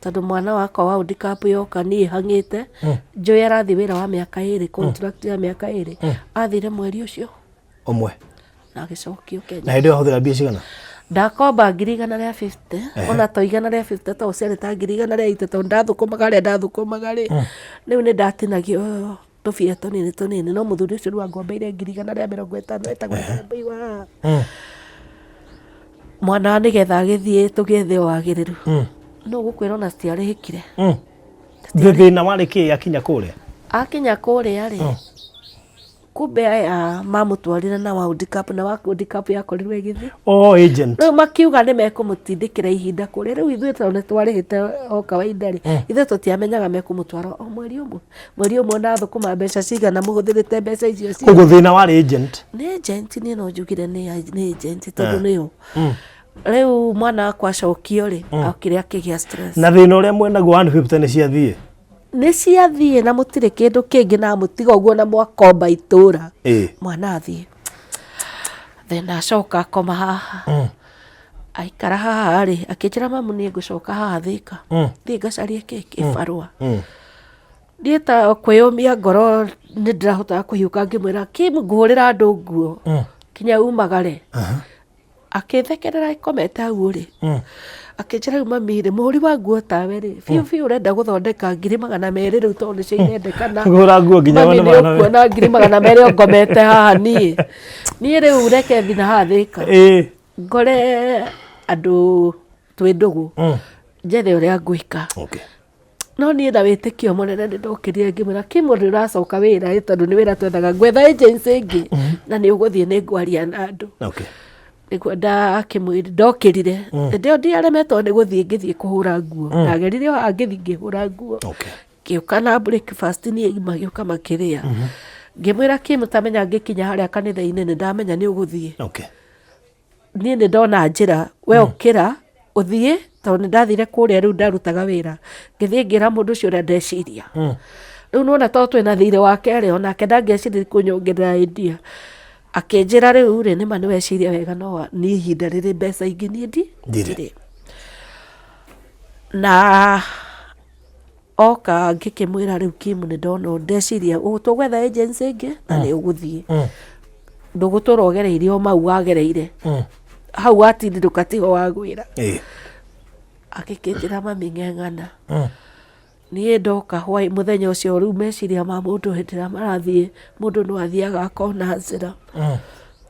tondũ mwana wakwa wa handicap yoka niĩ hang'ĩte njũĩ arathiĩ wĩra wa mĩaka 2 contract ya mĩaka 2 athire mweri ũcio ũmwe na agĩcokio Kenya. Na hĩndĩ ĩyo hũthĩra mbia cigana? Ndakomba 150 ona to 150 to ciarĩ ta 180 tondũ ndathũkũmaga arĩa ndathũkũmaga rĩ rĩu nĩ ndatinagio tũbia tũnini no mũthuri ũcio rĩu angombeire 150 etagwo Mbĩiwa. Mwana nĩgetha agĩthiĩ tũgĩethe wagĩrĩru no gũkwĩra ona citiarĩhĩkire. Thĩna warĩ kĩ akinya kũrĩa rĩ kumbe aya mamũtwarire na wa handicap na wa handicap yakorirwo ĩgĩthiĩ agent rĩu makiuga nĩ mekũmũtindĩkĩra ihinda kũrĩa rĩu ithuĩ tondũ nĩ twarĩhĩte o kawaida rĩ ithuĩ tũtiamenyaga mekũmũtwara o mweri ũmwe na thũkũma mbeca cigana mũhũthĩrĩte mbeca icio cio. Koguo thĩna warĩ agent? Nĩ agent niĩ no njugire nĩ agent tondũ nĩyo rĩu mwana wakwa acokio rĩ okire akĩgĩa stress. Na thĩna ũrĩa mwenaguo 150 nĩ ciathiĩ? Nĩ ciathiĩ na mũtirĩ kĩndũ kĩngĩ na mũtiga ũguo na mwakomba itũra mwana athiĩ then acoka akoma haha aikara haha rĩ akĩnjĩra mamu niĩ ngũcoka haha Thĩka thiĩ ngacarie kĩbarũa. Niĩ ta kwĩyũmia ngoro nĩ ndĩrahotaga kũhiũka ngĩmwĩra Kim ngũhũrĩra andũ nguo kinya umagare. Akĩthekerera ikomete hau rĩ akĩnjĩra rĩu mami rĩ mũhũri wa nguo tawe rĩ biũ ũrenda gũthondeka 200 rĩu tondũ nĩcio irendekana kũhũra nguo nginya mami nĩ ũkuona 200 ngomete haha niĩ rĩu reke thiĩ na haha Thĩka ngore andũ twĩ ndũgũ njethe ũrĩa ngwĩka. No niĩ na wĩtĩkio mũnene nĩ ndokĩrire ngĩmwĩra Kim ũracoka wĩra tondũ nĩ wĩra twethaga gwetha agency ĩngĩ na nĩ ũgũthiĩ nĩ ngwaria na andũ. Nĩguo ndokĩrire ndĩo ndiaremetwo nĩ gũthiĩ ngĩthiĩ kũhũra nguo ndagerire o ngĩthiĩ ngĩhũra nguo ngĩũka na breakfast niĩ magĩũka makĩrĩa ngĩmwĩra Kim tamenya ngĩkinya harĩa kanitha-inĩ nĩ ndamenya nĩ ũgũthiĩ niĩ nĩ ndona njĩra we ũkĩra ũthiĩ tondũ nĩ ndathire kũrĩa rĩu ndarutaga wĩra ngĩthiĩ ngĩra mũndũ ũcio ũrĩa ndeciria rĩu nona to twĩna thirĩ wake rĩ onake ndangĩeciria kũnyongerera endia. Akĩnjĩra rĩu rĩ nĩma nĩweciria wega no nĩ ihinda rĩrĩ mbeca ingĩ niĩ ndirĩ na oka ngĩkĩmwĩra rĩu Kim nĩ ndona ndeciria tũgwetha agency ĩngĩ na nĩ ũgũthiĩ ndũgũtũra ũgereire o mau wagereire hau watindĩrũka tiho wagwĩra. Agĩkĩnjĩra mami ng'eng'ana niĩ ndoka hwaĩ mũthenya ũcio rĩu meciria ma mũndũ hĩndĩ ĩrĩa marathiĩ mũndũ no athiaga akona njĩra.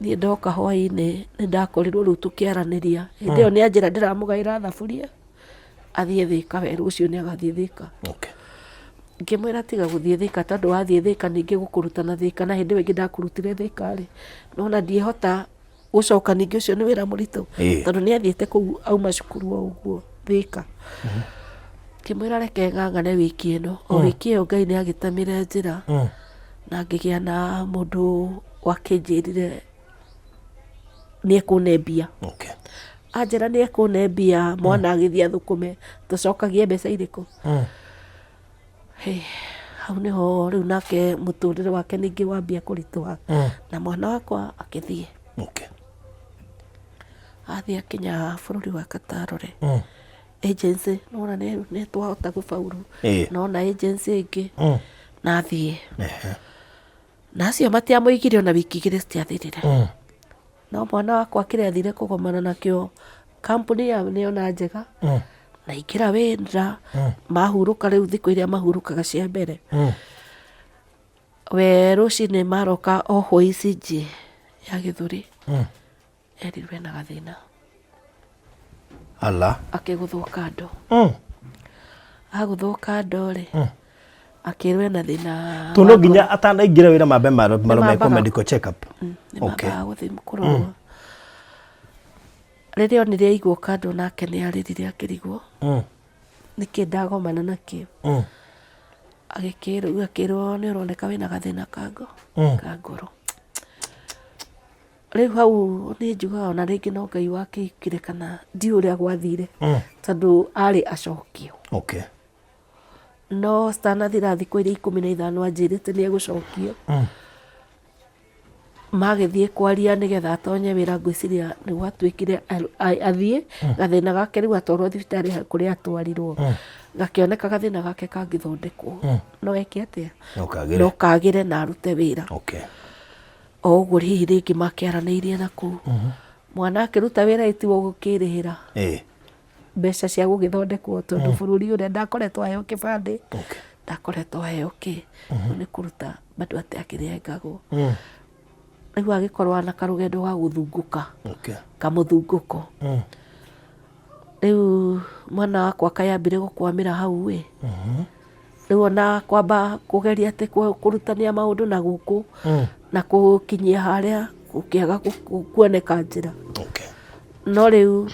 Niĩ ndoka hwaĩ-inĩ nĩ ndakorirwo rĩu tũkĩaranĩria hĩndĩ ĩyo nĩ anjĩra ndĩramũgaĩra thaburia athiĩ Thĩka we rũciũ nĩ agathiĩ Thĩka. Ngĩmwĩra tiga gũthiĩ Thĩka tondũ wathiĩ Thĩka ningĩ gũkũruta na Thĩka na hĩndĩ ĩyo ĩngĩ ndakũrutire Thĩka rĩ nona ndiĩhota gũcoka ningĩ ũcio nĩ wĩra mũritũ tondũ nĩ athiĩte kũu auma cukuru o ũguo Thĩka. Ngĩmwĩra reke ng'ang'ane wiki ĩno o wiki ĩyo Ngai nĩ agĩtemire njĩra na ngĩgĩa na mũndũ wakĩnjĩrire nĩ ekũne mbia. Anjĩra nĩ ekũne mbia mwana agĩthiĩ athũkũme tũcokagie mbeca irĩkũ. Hau nĩho rĩu nake mũtũrĩre wake ningĩ wambia kũritũha na mwana wakwa agĩthiĩ athiĩ akinya bũrũri wa Qatar rĩ agency nona nĩ twahota gũbauru nona agency ĩngĩ na thiĩ nacio matiamũigire ona wiki 2 citiathirire. No mwana wakwa kĩrĩa athire kũgomana nakĩo kampuni ya nĩona njega na ikĩra wĩra mahurũka rĩu thikũ iria mahurũkaga cia mbere we rũcinĩ maroka oho ECG ya Gĩthũri erirwe na gathĩna ala akĩgũthwo kando agũthwo kando rĩ akĩrwe na thĩna tu no nginya atanaingĩra wĩra mambe marome medical check up okay gũthĩ kũrorwo rĩrĩa onire aigwo kando nake nĩ arĩrire akĩrigwo nĩkĩ ndagomana nakĩo agĩkĩrwo nĩ ũroneka wĩna gathĩna ka ngoro rĩu hau nĩ njugaga ona rĩngĩ no Ngai wakĩikire kana ndiũ ũrĩa gwathire tondũ arĩ acokio okay no stanathira thikũ iria 15 anjĩrĩte nĩ egũcokio magĩthiĩ kwaria nĩgetha atonye wĩra ngwĩciria nĩguo atuĩkire athiĩ gathĩna gake rĩu atwarwo thibitarĩ kũrĩa atwarirwo gakĩoneka gathĩna gake kangĩthondekwo no eke atĩa no kagĩre na arute wĩra o ũguo hihi rĩngĩ makĩaranĩirie na kũu mwana akĩruta wĩra ĩtiwo gũkĩrĩhĩra mbeca cia gũgĩthondekwo tondũ bũrũri ũrĩa ndakoretwo aheo kĩbandĩ ndakoretwo aheo nĩ kũruta bado akĩrengagwo rĩu agĩkorwo na karũgendo ga gũthungũka kamũthungũko rĩu mwana wakwa kayambire gũkwamĩra hau rĩu ona kwamba kũgeria atĩ kũrutania maũndũ na gũkũ na gũkinyia harĩa gũkĩaga kuoneka njĩra no rĩu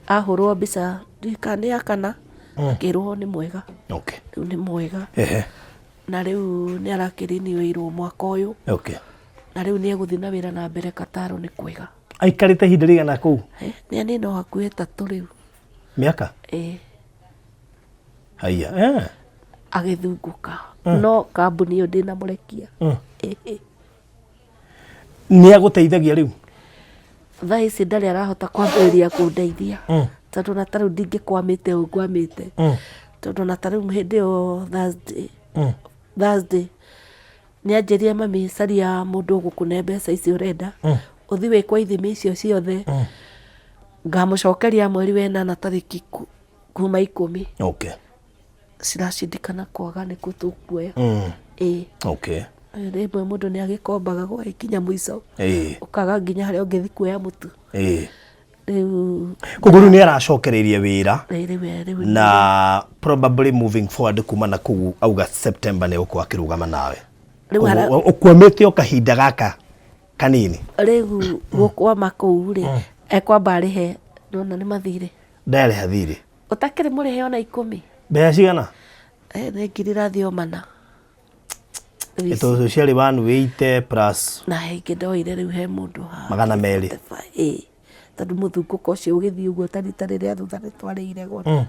ahũrwo mbica ndikane ya kana akĩrwo nĩ mwega rĩu nĩ mwega na rĩu nĩ arakĩrinĩirwo mwaka ũyũ na rĩu nĩ egũthiĩ na wĩra na mbere Kataro nĩ kwega aikarĩte ihinda rĩigana kũu nĩ anino hakuhĩ 3 rĩu mĩaka haya agĩthungũka no kambuni ĩyo ndĩnamũrekia nĩ agũteithagia rĩu thaa ici ndarĩ arahota kwambĩrĩria kũndeithia tondũ na tarĩu ndingĩkwamĩte ũũ ngwamĩte tondũ na tarĩu hĩndĩ ĩyo Thursday nĩ anjĩrire mami caria mũndũ ũgũkũne mbeca icio ũrenda ũthi wĩkwa ithimi icio ciothe ngamũcokeria mweri wena tarĩki kuma 10 ciracindikana kwaga nĩkũ tũkuoya rĩmwe mũndũ nĩ agĩkombaga gwagĩkinya mũico ũkaga nginya harĩa ũngĩthi kuoya mũtu koguo rĩu nĩ aracokereirie wĩra na probably moving forward kuma na kũu auga September nĩ ũkwa akĩrũgama nawe ũkwamĩte o kahinda gaka kanini rĩu gũkwama kũu rĩ ekwamba arĩhe nona nĩ mathirĩ ndarĩha thirĩ ũtakĩrĩ mũrĩhe ona 10 mbeca cigana nĩ ngiri rathio mana ito ciarĩ 180 plus na hĩngĩ ndoire rĩu he mũndũ 200 tondũ mũthungũko ũcio ũgĩthiĩ ũguo tarita rĩrĩa thutha nĩ twarĩire goro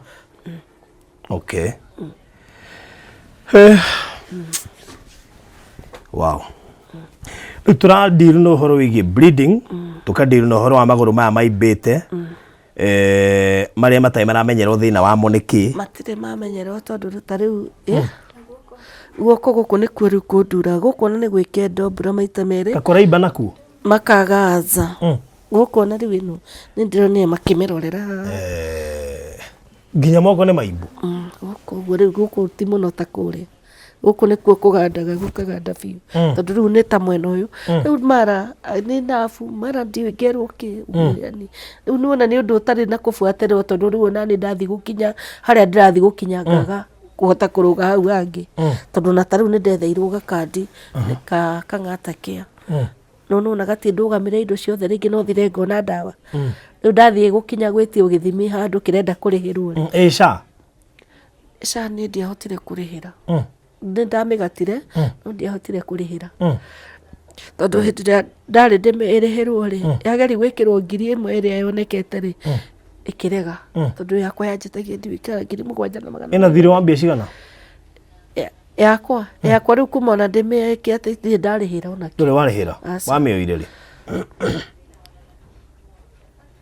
wow rĩu tũradeal na ũhoro wĩgiĩ bleeding tũkadeal na ũhoro wa magũrũ maya maimbĩte marĩa matarĩ maramenyerwo thĩna wamo nĩkĩ matirĩ mamenyerwo tondũ ta rĩu guoko gũkũ nĩkuo rĩu kũndura gũkũ ona nĩ gwĩke ndombura maita merĩ gakũraimba nakuo makagaza gũkũ ona rĩu ĩno nĩ ndĩronire makĩmĩrorera nginya moko nĩ maimbu gũkũ ũguo rĩu gũkũ ti mũno ta kũrĩa gũkũ nĩkuo kũgandaga gũkaganda biũ tondũ rĩu nĩ ta mwena ũyũ rĩu mara nĩ nabu mara ndingĩrwo kĩ rĩu nĩwona nĩ ũndũ ũtarĩ na kũbuatĩrwo tondũ rĩu ona nĩ ndathiĩ gũkinya harĩa ndĩrathiĩ gũkinya ngaga kũhota kũrũga hau hangĩ tondũ na tarĩu nĩ ndetheirwo gakandi kang'ata kĩa nona gati ndũgamĩre indo ciothe rĩngĩ no thire ngona ndawa rĩu ndathiĩ gũkinya gwĩtio gĩthimi handũ kĩrenda kũrĩhĩrwo SHA nĩ ndiahotire kũrĩhĩra nĩ ndamĩgatire no ndiahotire kũrĩhĩra tondũ hĩndĩ ĩrĩa ndarĩ ndĩrĩhĩrwo rĩ yageri gwĩkĩrwo 1,000 ĩrĩa yonekete rĩ ĩkĩrega tondũ yakwa yanjĩtagia ndiwĩkĩra 7,500 ĩna thirĩ wa mbia cigana yakwa rĩu kuma ona ndĩmĩke atĩ ndirĩ ndarĩhĩra ona ndũrĩ warĩhĩra wamĩoire rĩ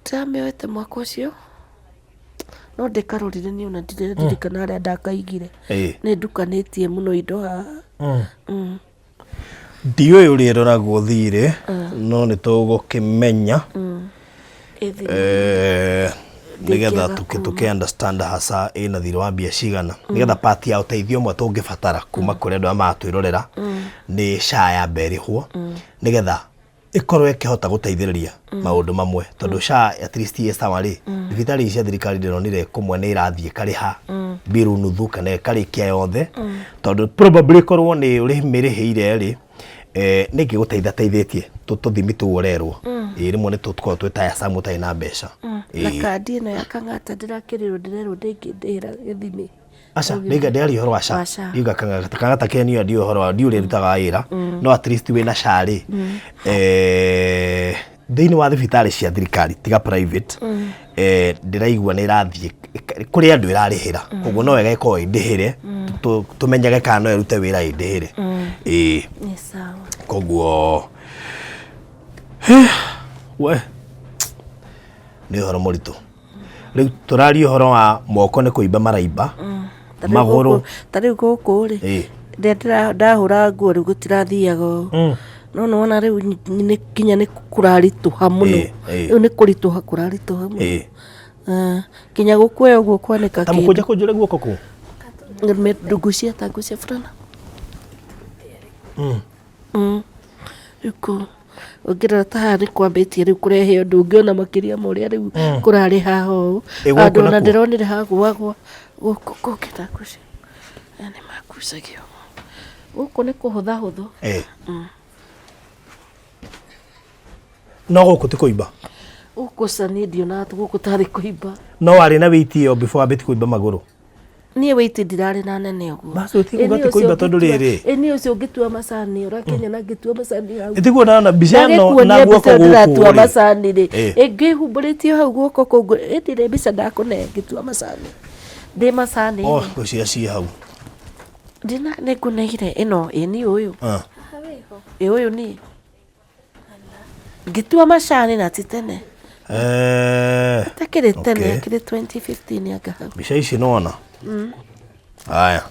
ndamĩoete mwaka ũcio no ndĩkarorire nĩ ona ndirikana harĩa ndakaigire nĩ ndukanĩtie mũno indo haha ndiũĩ ũrĩa ĩroragwo thirĩ no nĩ tũgũkĩmenya nigetha tuke understand hasa ina thirĩ wa mbia cigana nigetha part ya ũteithio ũmwe tũngĩbatara kuma kũrĩ andũ matwĩrorera nĩ SHA ya berĩhwo nigetha ikorwo ikihota guteithĩrĩria maũndũ mamwe tondu SHA at least ye samari thibitari cia thirikari ndironire kumwe nĩ irathie kariha biru nuthu kana karikia yothe tondu probably korwo nĩ ũrĩmĩrĩhĩire rĩ nĩngĩ gũteitha teithĩtie tũthimi tuorerwo rimwe nĩ tũkorwo twĩtaya samu tai na mbeca na kandi ĩno ya Kang'ata ndĩrakĩrĩrwo ndĩrerwo ndĩngĩndĩhĩra gĩthimi aca nĩga ndĩari ũhoro wa SHA yuga Kang'ata kenio ndio ũhoro wa ndio rĩrutaga wĩra no at least wĩna SHA rĩ thĩinĩ wa thibitarĩ cia thirikari tiga private ndĩraigua nĩ irathie kũrĩ andũ ĩrarĩhĩra koguo no wega ĩkorwo ĩndĩhĩre tũmenyage kana no ĩrute wĩra ĩndĩhĩre nĩ sawa koguo we nĩ ũhoro mũritũ rĩu tũraria ũhoro wa moko nĩ kũimba maraimba magũrũ tarĩu gũkũ rĩ ndahũra nguo rĩu gũtirathiaga no nona rĩu kinya nĩ kũraritũha mũno rĩu nĩ kũritũha kũraritũha mũno kinya gũkuoya ũguo kwanĩka kĩndũ tamũkũnja kũnjũre guoko kũ ndugucia tangucia fulana rĩu ũngĩrora ta haha nĩ kwambĩtie rĩu kũrehe ũndũ ũngĩona makĩria ma ũrĩa rĩu kũrarĩ haha ũũ andũ ona ndĩronire hagũagwa gũkũ gũkĩtangucia nĩ makucagio gũkũ nĩ kũhũthahũthũ no gũkũ ti kũimba gũkũ cani ndiona gũkũ tarĩ kũimba no warĩ na wĩiti ĩyo before wambĩtie kũimba magũrũ niĩ wĩiti ndirarĩ na nene ũguo macio tigũgati kũimba tondũ rĩrĩ niĩ ũcio ngĩtua macani ũrakenya na ngĩtua macani hau ĩtiguo na mbica no na guoko gũkũ ndĩratua macani rĩ ĩngĩhumbũrĩtio hau guoko kũguo ĩndire mbica ndakũne ngĩtua macani ndĩ macani ũcio ciĩ hau ndina nĩ ngũnegire ĩno ĩni ũyũ ũyũ niĩ ngĩtua macani na ti tene takĩrĩ tene akĩrĩ 2015 anga hau mbica ici nona haya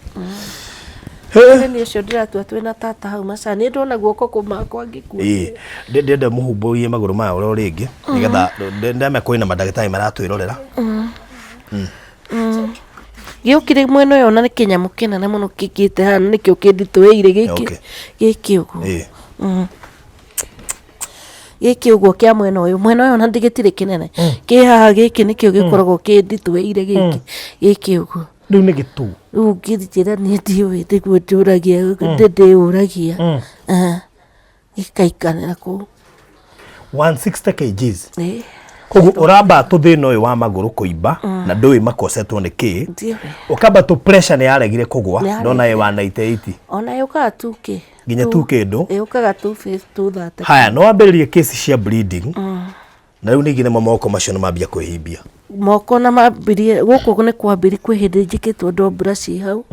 nĩ ũcio ndĩratua twĩna tata hau macani ndona guoko kũmakwa ngĩkuo ndĩrenda mũhumbũrie magũrũ maya ũrĩa rĩngĩ nĩgetha ndame kwĩna mandagĩtarĩ maratwĩrorera gĩũkire mwena ũyũ na nĩ kĩnyamũ kĩnene mũno kĩkĩte hana nĩkĩo kĩnditũĩire gĩkĩ ũguo gĩkĩ ũguo kĩa mwena ũyũ na ndĩgĩtirĩ kĩnene kĩ haha gĩkĩ nĩkĩo gĩkoragwo kĩnditũĩire gĩkĩ ũguo rĩu nĩ gĩtu rĩu ngĩthikĩra niĩ ndiũĩ nĩguo ndĩũragia gĩkaikanĩra kũu 160 kgs koguo ũramba tũthĩna ũyũ wa magũrũ kũimba na ndũĩ makosetwo nĩ kĩ ũkamba tũ pressure nĩ yaregire kũgwa ndona ĩ 180 ona yũkaga 2K nginya 2 kĩndũ yũkaga 230 haya no wambĩrĩrie kesi cia bleeding na rĩu ningĩ nĩmo moko macio nĩ mambia kwĩhimbia moko na mambirie gũkũ nĩ kwambĩrie kwĩ hĩndĩ njĩkĩtwo ndombura ci hau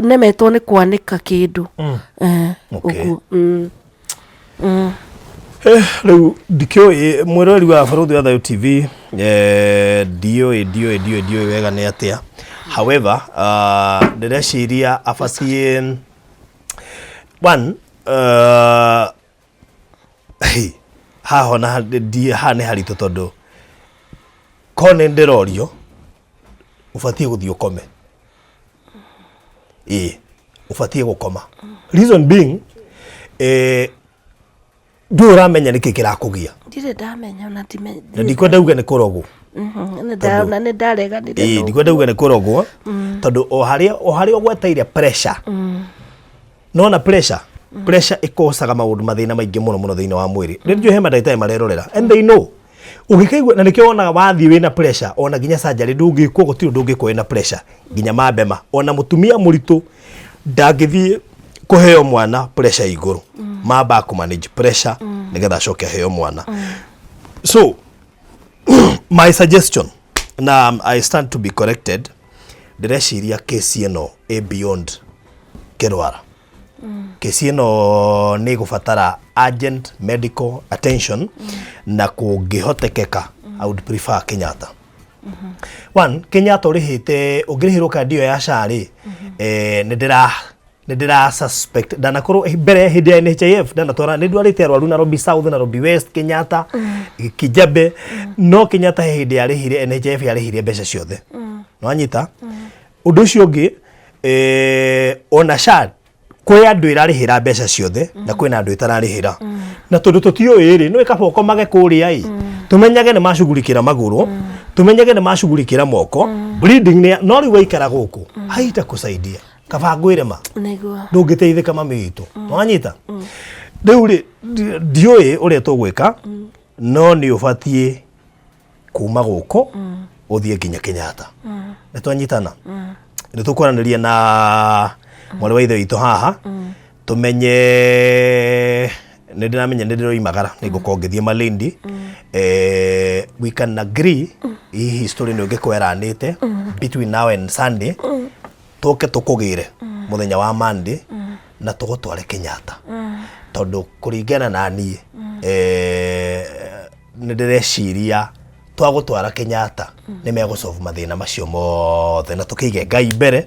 nemetwo nĩ kwanĩka kĩndũ ũguo rĩu ndikĩũĩ mwĩroreri wa Barũthi wa Thayũ TV ndiũĩ wega nĩ atĩa however ndĩreciria abatiĩ one haha nĩ haritũ tondũ ko nĩ ndĩrorio ũbatiĩ gũthiĩ ũkome ũbatiĩ gũkoma reason being ndũ ũramenya nĩkĩ kĩrakũgia ndirĩ ndamenya ona na ndikwenda uge nĩ kũrogwo nĩ ndareganire ndikwenda uge nĩ kũrogwo tondũ o harĩa ũgweteire pressure nona pressure ĩkocaga maũndũ mathĩna maingĩ mũno thĩinĩ wa mwĩrĩ rĩrĩa he mandagĩtarĩ marerorera and they know ũgĩkaigua na nĩkĩo wonaga wathiĩ wĩna pressure ona nginya surgery ndũngĩkwo gũtirĩ ndũngĩkwo wĩna pressure nginya mabema ona mũtumia mũritũ ndangĩthiĩ kũheo mwana pressure igũrũ mamba kũ manage pressure nĩgetha acoke aheo mwana so my suggestion na I stand to be corrected ndĩreciria kesi ĩno beyond kĩrwara kesi ĩno nĩ gũbatara urgent medical attention na kũngĩhotekeka I would prefer Kenyatta one Kenyatta ũrĩhĩte ũngĩrĩhĩrwo kandi ĩyo ya SHA rĩ nĩ ndira suspect ndanakorwo mbere hindi ya NHIF ndanatwara nĩ ndwarĩte arwaru Nairobi South Nairobi West Kenyatta Kijabe no Kenyatta hindi yarĩhire NHIF yarĩhire mbeca ciothe no anyita ũndũ ũcio ũngĩ ona SHA kwĩ andũ ĩrarĩhĩra mbeca ciothe na kwĩna andũ ĩtararĩhĩra na tondũ tũtiũĩ rĩ no ĩkaboko mage kũrĩa tumenyage nĩ macugurikĩra magũrũ tumenyage nĩ macugurikĩra moko bleeding no rĩu waikara gũkũ haita kusaidia kaba ngwĩre ma ndũngĩteithĩka mami witũ wanyita rĩu rĩ ndiũĩ ũrĩa tũgwĩka no nĩ ũbatiĩ kuma gũkũ ũthiĩ nginya Kenyatta nĩ twanyitana nĩ tũkwaranĩria na mwarĩ wa ithe witũ haha tumenye nĩ ndĩramenya nĩ ndĩroimagara nĩ ngũkorwo ngĩthiĩ Malindi we can agree hii story nĩ ũngĩkweranĩte between now and Sunday tũke tũkũgĩre mũthenya wa Monday na tũgũtware Kenyatta tondũ kũringana na niĩ nĩ ndĩreciria twagũtwara Kenyatta nĩ megũsolve mathĩna macio mothe na tũkĩige Ngai mbere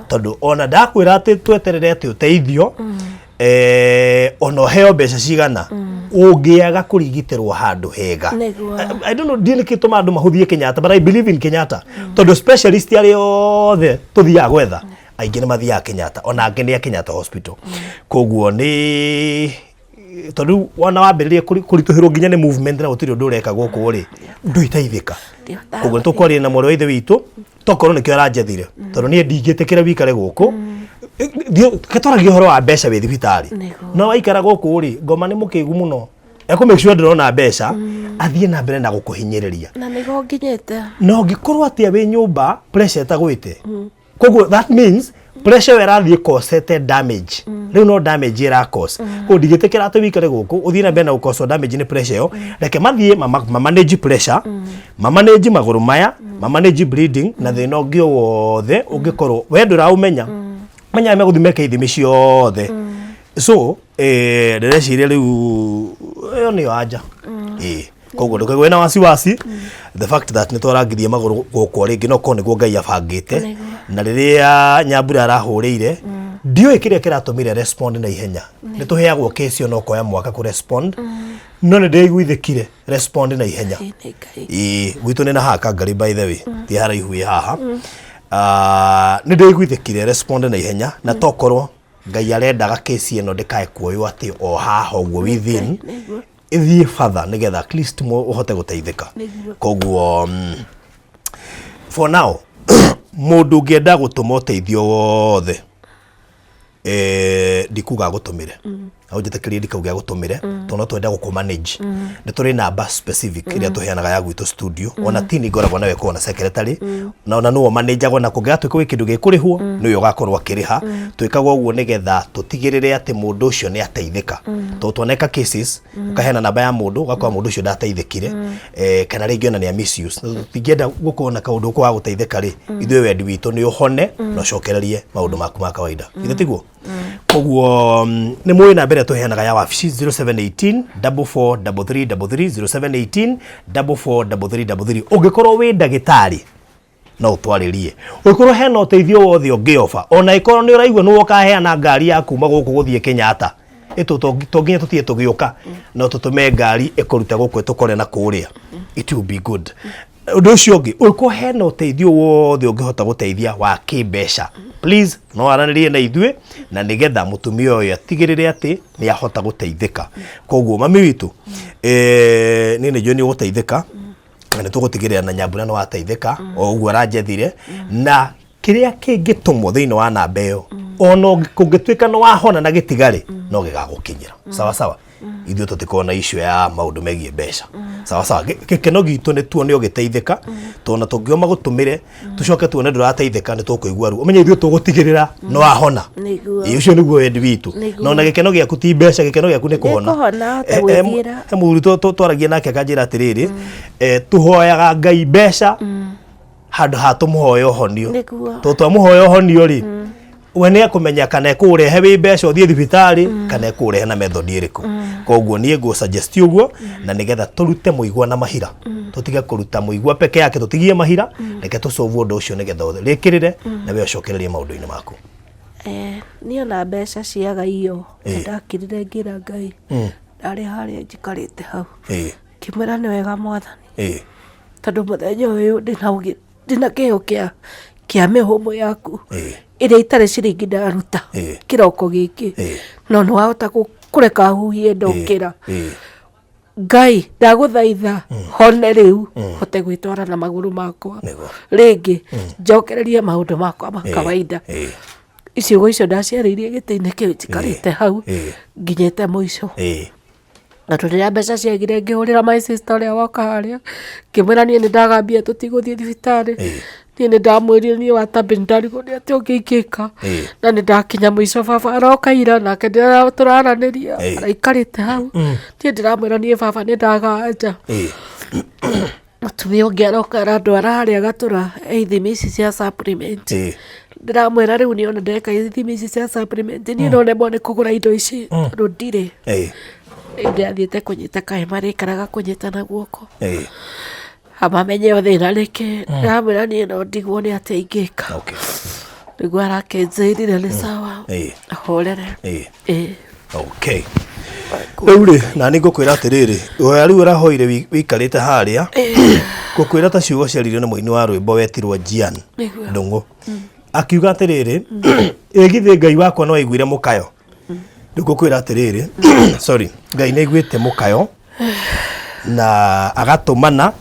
tondũ ona ndakwĩra atĩ twetererete ũteithio ona ũheo mbeca cigana ũngĩaga kũrigitĩrwo handũ hega I don't know ndiĩ nĩkĩ tũma andũ mahũthie Kenyatta but I believe in Kenyatta tondũ specialist arĩa othe tũthiaga gwetha aingĩ nĩ mathiaga Kenyatta ona angĩ nĩ a Kenyatta Hospital koguo nĩ tondũ wana wambĩrĩria kũritũhĩrwo nginya nĩ movement na gũtirĩ ũndũ ũreka gũkũ rĩ ndũiteithĩka koguo tũkwaria na mwarĩ wa ithe witũ tokorwo nĩkĩo aranjethire tondũ niĩ ndingĩtĩkĩra wikare gũkũ ketwaragia ũhoro wa mbeca wĩ thibitarĩ no waikara gũkũ rĩ ngoma nĩ mũkĩgu mũno make sure ndĩrona mbeca athiĩ na mbere na gũkũhinyĩrĩria na nĩgo nginyĩte no ngĩkorwo atĩa wĩ nyũmba pressure ĩtagwĩte koguo that means pressure ĩrathiĩ causete damage rĩu no damage ĩra cause koguo ndigĩtĩkĩra atĩ wikare gũkũ ũthiĩ na mbere na gũcause damage nĩ pressure ĩyo reke mathiĩ manage pressure manage magũrũ maya manage bleeding na thĩna ũngĩ wothe ũngĩkorwo we ndũraũmenya menya megũthiĩ meke ithimi ciothe so ndĩreciria rĩu ĩyo nĩyo anja koguo ndũkaigwe na wasiwasi the fact that nĩ twarangithia magũrũ gũkũ rĩngĩ no korwo nĩguo Ngai abangĩte na rĩrĩa Nyambura arahũrĩire ndiũĩ kĩrĩa kĩratũmire respond na ihenya nĩ tũheagwo case no koya mwaka kũ respond no nĩ ndĩiguithĩkire respond na ihenya gwitũ nĩ na haha Kangari by the way ti haraihu wĩ haha nĩ ndĩiguithĩkire respond na ihenya na tokorwo Ngai arendaga case ĩno ndĩkae kuoywo atĩ o haha ũguo within ithiĩ further nĩgetha at least ũhote gũteithĩka koguo for now mũndũ ũngĩenda gũtũma ũteithio wothe ndikuga gũtũmĩre au njĩtĩkĩrie ndikauga gũtũmĩre tondũ no twenda gũkũmanage nĩ tũrĩ namba specific ĩrĩa tũheanaga ya gwitũ studio ona tini ngoragwo nawe kona secretary na ona nũo manager na kũngĩatuĩka gwĩ kĩndũ gĩkũrĩhwo nĩwe ũgakorwo akĩrĩha twĩkaga ũguo nĩgetha tũtigĩrĩre atĩ mũndũ ũcio nĩ ateithĩka tondũ tuoneka cases ũkaheana namba ya mũndũ ũgakora mũndũ ũcio ndateithĩkire kana rĩngĩ ona nĩ misuse tũtingĩenda gũkorwo na kaũndũ kwa gũteithĩka rĩ ithuĩ wendi witũ nĩ ũhone na ũcokererie maũndũ maku ma kawaida ithe tiguo koguo nĩ mũĩ na mbere tũheanaga ya wabici 0718 443333 0718 ũngĩkorwo wĩ ndagĩtarĩ no ũtwarĩrie ũngĩkorwo hena ũteithio wothe ũngĩofa ona ĩkorwo nĩ ũraigua nĩ wokaheana ngari ya kuma gũkũ gũthiĩ Kenyatta tonginya tũthiĩ tũgĩũka no tũtũme ngari ĩkũrute gũkũ ĩtũkore na kũrĩa it will be good ũndũ ũcio ũngĩ ũngĩkorwo hena ũteithio wothe ũngĩhota gũteithia wa kĩmbeca please no aranĩrie na ithuĩ na nĩgetha mũtumia ũyũ atigĩrĩre atĩ nĩ ahota gũteithĩka koguo mami witũ nĩ nĩjua nĩ ũgũteithĩka na nĩ tũgũtigĩrĩra na Nyambura nĩ wateithĩka o ũguo aranjethire na kĩrĩa kĩngĩtũmwo thĩinĩ wa namba ĩyo ona kũngĩtuĩka nĩ wahona na gĩtigarĩ no gĩgagũkinyĩra sawa sawa ithuĩ tũtikorwo na issue ya maũndũ megiĩ mbeca sawa sawa gĩkeno gitũ nĩ tuone ũgĩteithĩka tondũ tũngioma gũtũmĩre tũcoke tuone ndũrateithĩka nĩ tũkũigua ruo ũmenye ithuĩ tũgũtigĩrĩra nĩ wahona ũcio nĩguo wendi witũ no na gĩkeno gĩaku ti mbeca gĩkeno gĩaku nĩ kũhona he mũthuri twaragia nake akanjĩra atĩrĩrĩ tũhoyaga Ngai mbeca handũ ha tũmũhoe ũhonio tondũ twamũhoe ũhonio rĩ we nĩ akũmenya kana ekũrehe wĩ mbeca ũthiĩ thibitarĩ kana ekũrehe na method ĩrĩkũ koguo niĩ ngũ suggest ũguo na nĩgetha tũrute mũigua na mahira tũtige kũruta mũigua peke yake tũtigie mahira reke tũsolve ũndũ ũcio nĩgetha ũthĩ rĩkĩrĩre na we ũcokererie maũndũ-inĩ maku Niĩ ona mbeca ciaga iyo ndakirire ngira Ngai ndarĩ harĩa njikarĩte hau ngĩmwĩra nĩ wega Mwathani tondũ mũthenya ũyũ ndĩna kĩheo kĩa mĩhũmũ yaku ĩrĩa itarĩ ciringi ndaruta kĩroko gĩkĩ no nĩwahota kũreka huhie ndokĩra. Ngai ndagũthaitha hone rĩu hote gwĩtwara na magũrũ makwa rĩngĩ njokererie maũndũ makwa ma kawaida. Icigo icio ndaciarĩirie gĩtĩ-inĩ kĩu njikarĩte hau nginyĩte mũico. Na rĩrĩa mbeca ciagire ngĩhũrĩra my sister ũrĩa woka harĩa ngĩmwĩra niĩ nĩndagambia tũtigũthiĩ thibitarĩ, niĩ nĩndamwĩrire niĩ watambe nĩndarigwo nĩ atĩa ũngĩingĩka na nĩndakinya mũico. Baba aroka ira nake tũraranĩria araikarĩte hau, niĩ ndĩramwĩra niĩ baba nĩndaganja. Mũtumia ũngĩ aroka arandwara harĩa Gatũra ithimi ici cia supplement. Ndĩramwĩra rĩu niĩ ona ndeka ithimi ici cia supplement niĩ no nemwo nĩ kũgũra indo ici tondũ ndirĩ. Ndathiĩte kũnyita kahema rĩikaraga kũnyitana guoko amamenye thĩna nĩkĩ. Ndĩramwĩra niĩ no ndigwo nĩ atĩa ingĩka. Nĩguo arakĩnjĩrire nĩ sawa ahorere. Rĩu rĩ na nĩ ngũkwĩra atĩrĩrĩ oya rĩu ũrahoire wĩikarĩte harĩa ngũkwĩra ta ciugo ciaririo nĩ mũini wa rwĩmbo wetirwo Jian Ndung'u akiuga atĩrĩrĩ ĩgithĩ Ngai wakwa no aiguire mũkayo. Ngũkwĩra atĩrĩrĩ sorry Ngai nĩ aiguĩte mũkayo na agatũmana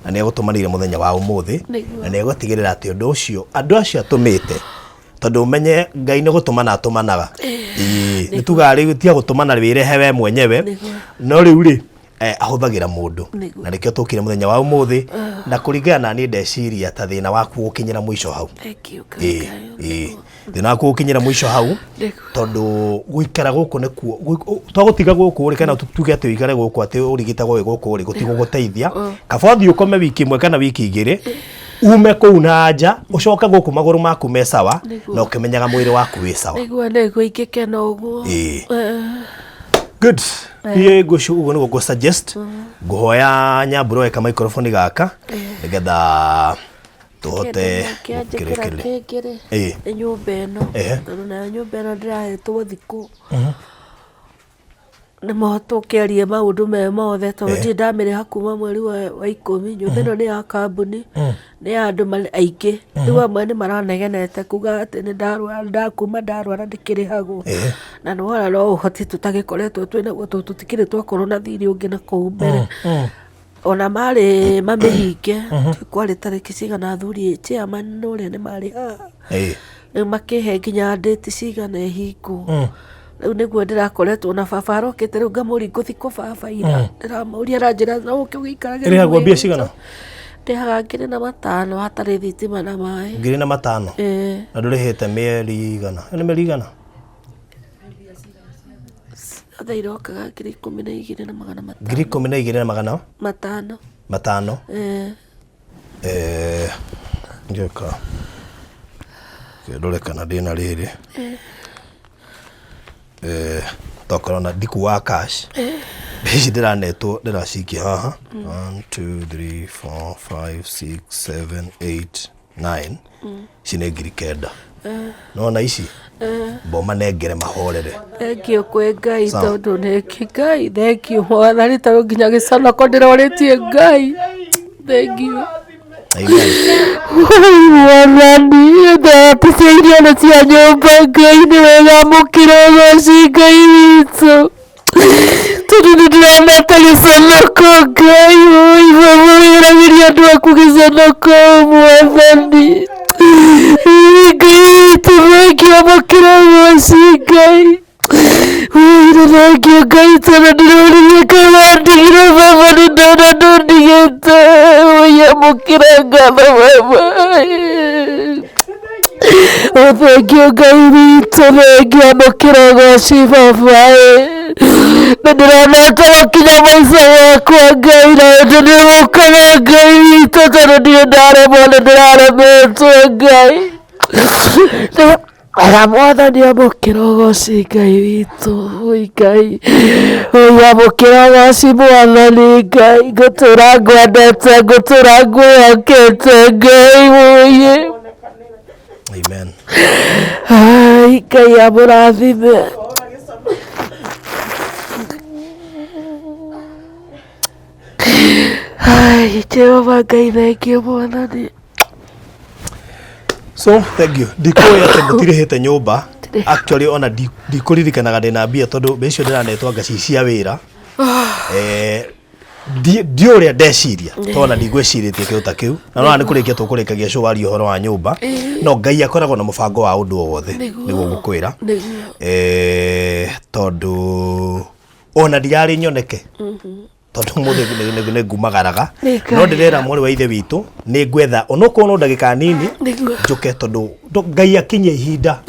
na nĩ agũtũmanĩire mũthenya wa ũmũthĩ na nĩ agũtigĩrĩra atĩ ũndũ ũcio andũ acio atũmĩte tondũ ũmenye Ngai nĩ gũtũmana atũmanaga. Nĩ tugaga rĩu tiga gũtũmana wĩrehe we mwenyewe no rĩu rĩ ahũthagĩra mũndũ na nĩkĩo tũkire mũthenya wa ũmũthĩ na kũringana na niĩ ndeciria ta thĩna waku gũkinyĩra mũico hau. Thĩna waku gũkinyĩra mũico hau tondũ gũikara gũkũ nĩkuo twagũtiga gũkũ rĩ kana tuge atĩ ũikare gũkũ atĩ ũrigitagwo gũkũ rĩ gũtigũgũteithia kaba ũthiĩ ũkome wiki ĩmwe kana wiki igĩrĩ ume kũu na nja ũcoke gũkũ magũrũ maku me sawa na ũkĩmenyaga mwĩrĩ waku wĩ sawa. Nĩguo ingĩkena ũguo. Good. Hiye ũguo nĩguo ngũ-suggest ngũhoya Nyambura weka microphone gaka nĩgetha tũhote gũkĩrĩkĩrĩ nyũmba ĩno tondũ nayo nyũmba ĩno ndĩrahetwo thikũ nĩmo tũkĩarie maũndũ me mothe tondũ ndirĩ ndamĩrĩha kuma mweri wa 10. Nyũmba ĩno nĩ ya kambuni nĩ ya andũ aingĩ rĩu amwe nĩ maranegenete kuga atĩ nĩ ndarwara ndĩkĩrĩhagwo na nĩwona no ũhoti tũtagĩkoretwo twĩnaguo tondũ tũtikĩrĩ twakorwo na thirĩ ũngĩ na kũu mbere ona marĩ mamĩhinge kwarĩ tarĩki cigana athuri chairman ũrĩa nĩ marĩ haha rĩu makĩhe nginya ndĩti cigana ĩhingwo. Rĩu nĩguo ndĩrakoretwo na baba arokĩte rĩu ngamũri ngũthikwo baba ira ndĩramũria aranjĩra no ũkĩ ũgĩikarage ĩrĩhagwo mbia cigana? Ndĩhaga 5,000 hatarĩ thitima na maĩ. 5,000 na ndũrĩhĩte mĩeri igana? Nĩ mĩeri igana? Othe irokaga 12,500. 12,500? 5? Ngĩka ndore kana ndĩna rĩrĩ tokorwo na ndiku wa cash ici ndĩranetwo ndĩracikia haha 1 2 3 4 5 6 7 8 9 ici nĩ 9,000 nona ici mboma nengere mahorere. Thengio kwĩ Ngai tondũ nĩki Ngai thengio Mwathani tondũ nginya gĩconoko ndĩrorĩtie Ngai thengio. Mwathani thati cia irio nĩ cia nyũmba Ngai nĩ wega mũkĩra ũgoci Ngai witũ tondũ nĩndĩronete gĩconoko Ngai wĩragĩria andũ aku gĩconoko Mwathani Ngai witũ thengio mũkĩra ũgoci Ngai thengio Ngai tondũ ndĩroririe kana ndigire baba nĩndona ndũndigĩte ũya mũkĩra ngatho baba thengio Ngai witũ thengio mũkĩra ũgoci baba nĩndĩronete gũkinya mũico wakwa Ngai na ũndũ nĩgũkaga Ngai witũ tondũ ndirĩ ndaremwo nĩndĩraremetwo Ngai ara Mwathani amũkĩra ũgoci Ngai witũ Ngai ũya mũkĩra ũgoci Mwathani Ngai ngũtũra ngwendete ngũtũra ngwĩhokete Ngai ũyĩ Amen. Ai, Ngai amũrathime. Ai, Jehova Ngai thengiũ Mwathani. So, thank you. Ndikuoya atĩ mũtirĩhĩte nyũmba. Actually, ona ndikũririkanaga ndĩna mbia tondũ mbeca icio ndĩranetwo ngacicia wĩra. Ndio ũrĩa ndeciria tondũ ndigwĩcirĩtie kĩndũ ta kĩu. Na no nĩ kũrĩkia tũkũrĩkagia show wario ũhoro wa nyũmba. No Ngai akoragwo na mũbango wa ũndũ o wothe nĩguo gũkwĩra. Tondũ ona ndirarĩ nyoneke. Tondũ mũthĩ nĩ ngumagaraga no ndĩrera mwarĩ wa ithe witũ nĩ ngwetha onokorwo no ndagĩka nini njoke tondũ Ngai akinye ihinda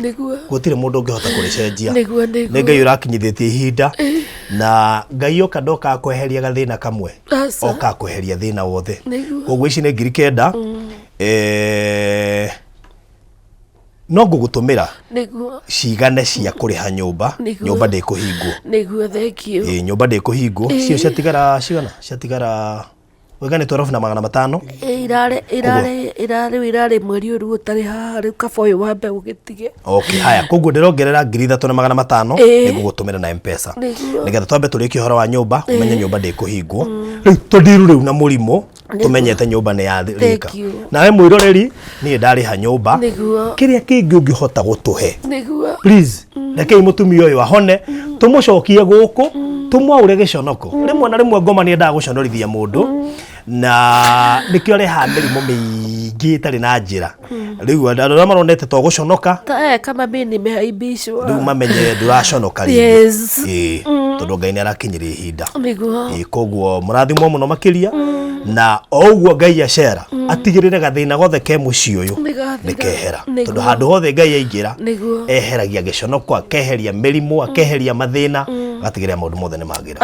gũtirĩ mũndũ ũngĩhota kũrĩcenjia nĩ Ngai ũrakinyithĩtie ihinda na Ngai oka ndoka kweheria gathĩna kamwe oka kweheria thĩna wothe koguo ici nĩ 9,000 no ngũgũtũmĩra cigane cia kũrĩha nyũmba nyũmba ndĩkũhingwo nĩguo thengio nyũmba ndĩkũhingwo cio ciatigara cigana ciatigara wegane 12,500 irarĩ mweri ũyũ ũtarĩ haha rĩu kaba ũyũ wambe ũgĩtige okay haya koguo ndĩrongerera 3,500 nĩngũgũtũmĩra na M-Pesa nĩgetha twambe tũrĩkie ũhoro wa nyũmba ũmenye nyũmba ndĩkũhingwo rĩu tũndiru rĩu na mũrimũ tumenyete nyũmba nĩ yarĩka nawe mwĩroreri niĩ ndarĩha nyũmba kĩrĩa kĩngĩ ũngĩhota gũtũhe please rekei mũtumia ũyũ ahone tũmũcokie gũkũ tumwaure gĩconoko rĩmwe na rĩmwe ngoma nĩ endaga gũconorithia mũndũ na nĩkĩo reha mĩrimũ mĩingĩ ĩtarĩ na njĩra rĩu andũ arĩa maronete to gũconoka kama mimi nimeaibishwa rĩu mamenye ndũraconoka rĩngĩ tondũ Ngai nĩ arakinyĩria ihinda koguo mũrathimwo mũno makĩria na o ũguo Ngai acera atigĩrĩre gathĩna gothe ke mũciĩ ũyũ nĩkehera tondũ handũ hothe Ngai aingĩra eheragia gĩconoko akeheria mĩrimũ akeheria mathĩna agatigĩrĩra maũndũ mothe nĩ magĩra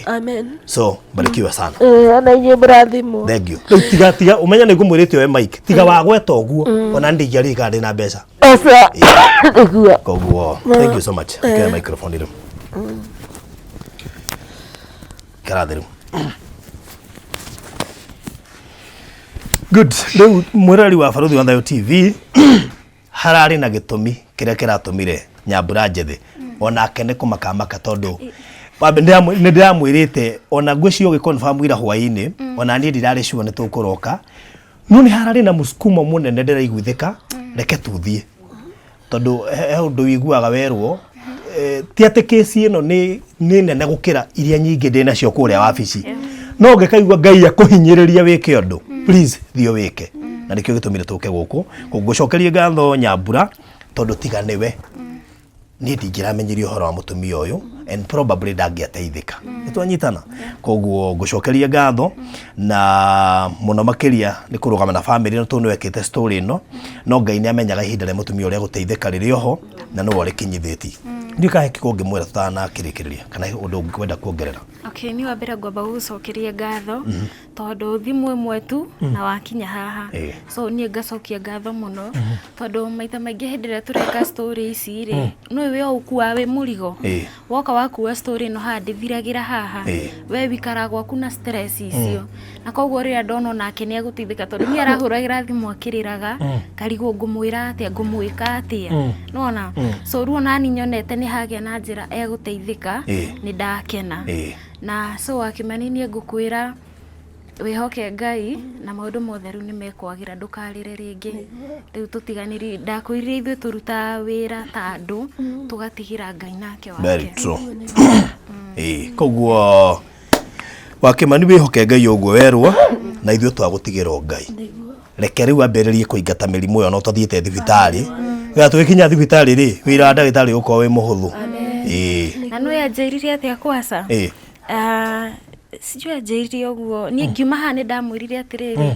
amen so barikiwa sana ana inyuĩ mũrathimwo thank you rĩu tiga ũmenya nĩ ngũmwĩrĩte we Mike tiga wagweta ũguo ona ndingĩarĩka ndĩ na mbeca koguo thank you so much kera microphone rĩu karatheru good rĩu mwĩrori wa Baruthi wa Thayũ TV hararĩ na gĩtũmi kĩrĩa kĩratũmire Nyambura Njethĩ onake nĩ kũmakamaka tondũ nĩ ndĩramwĩrĩte ona ngwĩciria ũgĩconfirm ira hwaĩ-inĩ ona niĩ ndirarĩ sure nĩ tũkũroka no nĩ hararĩ na mũsukumo mũnene ndĩraiguithĩka reke tuthiĩ tondũ he ũndũ wĩiguaga werwo ti atĩ kesi ĩno nĩ nene gũkĩra iria nyingĩ ndĩ nacio kũrĩa wabici no ngĩkaigua Ngai akũhinyĩrĩria wĩke ũndũ please thiĩ wĩke na nĩkĩo gĩtũmire tũke gũkũ ngũcokerie ngatho Nyambura tondũ tiga nĩwe niĩ ndingĩramenyirie ũhoro wa mũtumia ũyũ and probably ndangĩateithĩka nĩtwanyitana koguo ngũcokeria ngatho na mũno makĩria nĩ kũrũgama na family no tũ nĩwekĩte story ĩno no Ngai nĩ amenyaga ihinda rĩa mũtumia ũrĩa gũteithĩka rĩrĩ oho na no arĩkinyithĩtie ndikahe kĩko ngĩmwĩra tũtanakĩrĩkĩrĩria kana ũndũ ũngĩkwenda kuongerera okay nĩ wambere ngwamba gũcokeria ngatho tondũ thimũ ĩmwe tu na wakinya haha so niĩ ngacokia ngatho mũno tondũ maita maingĩ hĩndĩ ĩrĩa tũreka story ici rĩ no we ũkuua wĩ mũrigo woka wakuua story ĩno haha ndĩthiragĩra haha we wikara gwaku na stress icio na koguo rĩrĩa ndona nake nĩ agũteithĩka tondũ niĩ arahũragĩra thimũ akĩrĩraga karigwo ngũmwĩra atĩa ngũmwĩka atĩa nona so rĩu nani nyonete nĩ hagĩa na njĩra egũteithĩka nĩ ndakena na so akĩmani ngũkwĩra wĩhoke Ngai na maũndũ mothe rĩu nĩ mekwagĩra ndũkarĩre rĩngĩ rĩu tũtiganĩri ndakwĩrire ithuĩ tũruta wĩra ta andũ tũgatigĩra Ngai nake wake very true koguo wakĩmani wĩhoke Ngai ũguo werwo na ithuĩ twagũtigĩrwo Ngai reke rĩu ambĩrĩrie kũingata mĩrimũ ĩyo no tũthiĩte thibitarĩ gatwĩkinya thibitarĩ rĩ wĩra wa ndagĩtarĩ ũkorwo wĩ mũhũthũ na no yanjĩrire atĩa kwaca sijui ajĩrire ũguo niĩ ngiuma haha nĩ ndamwĩrire atĩrĩrĩ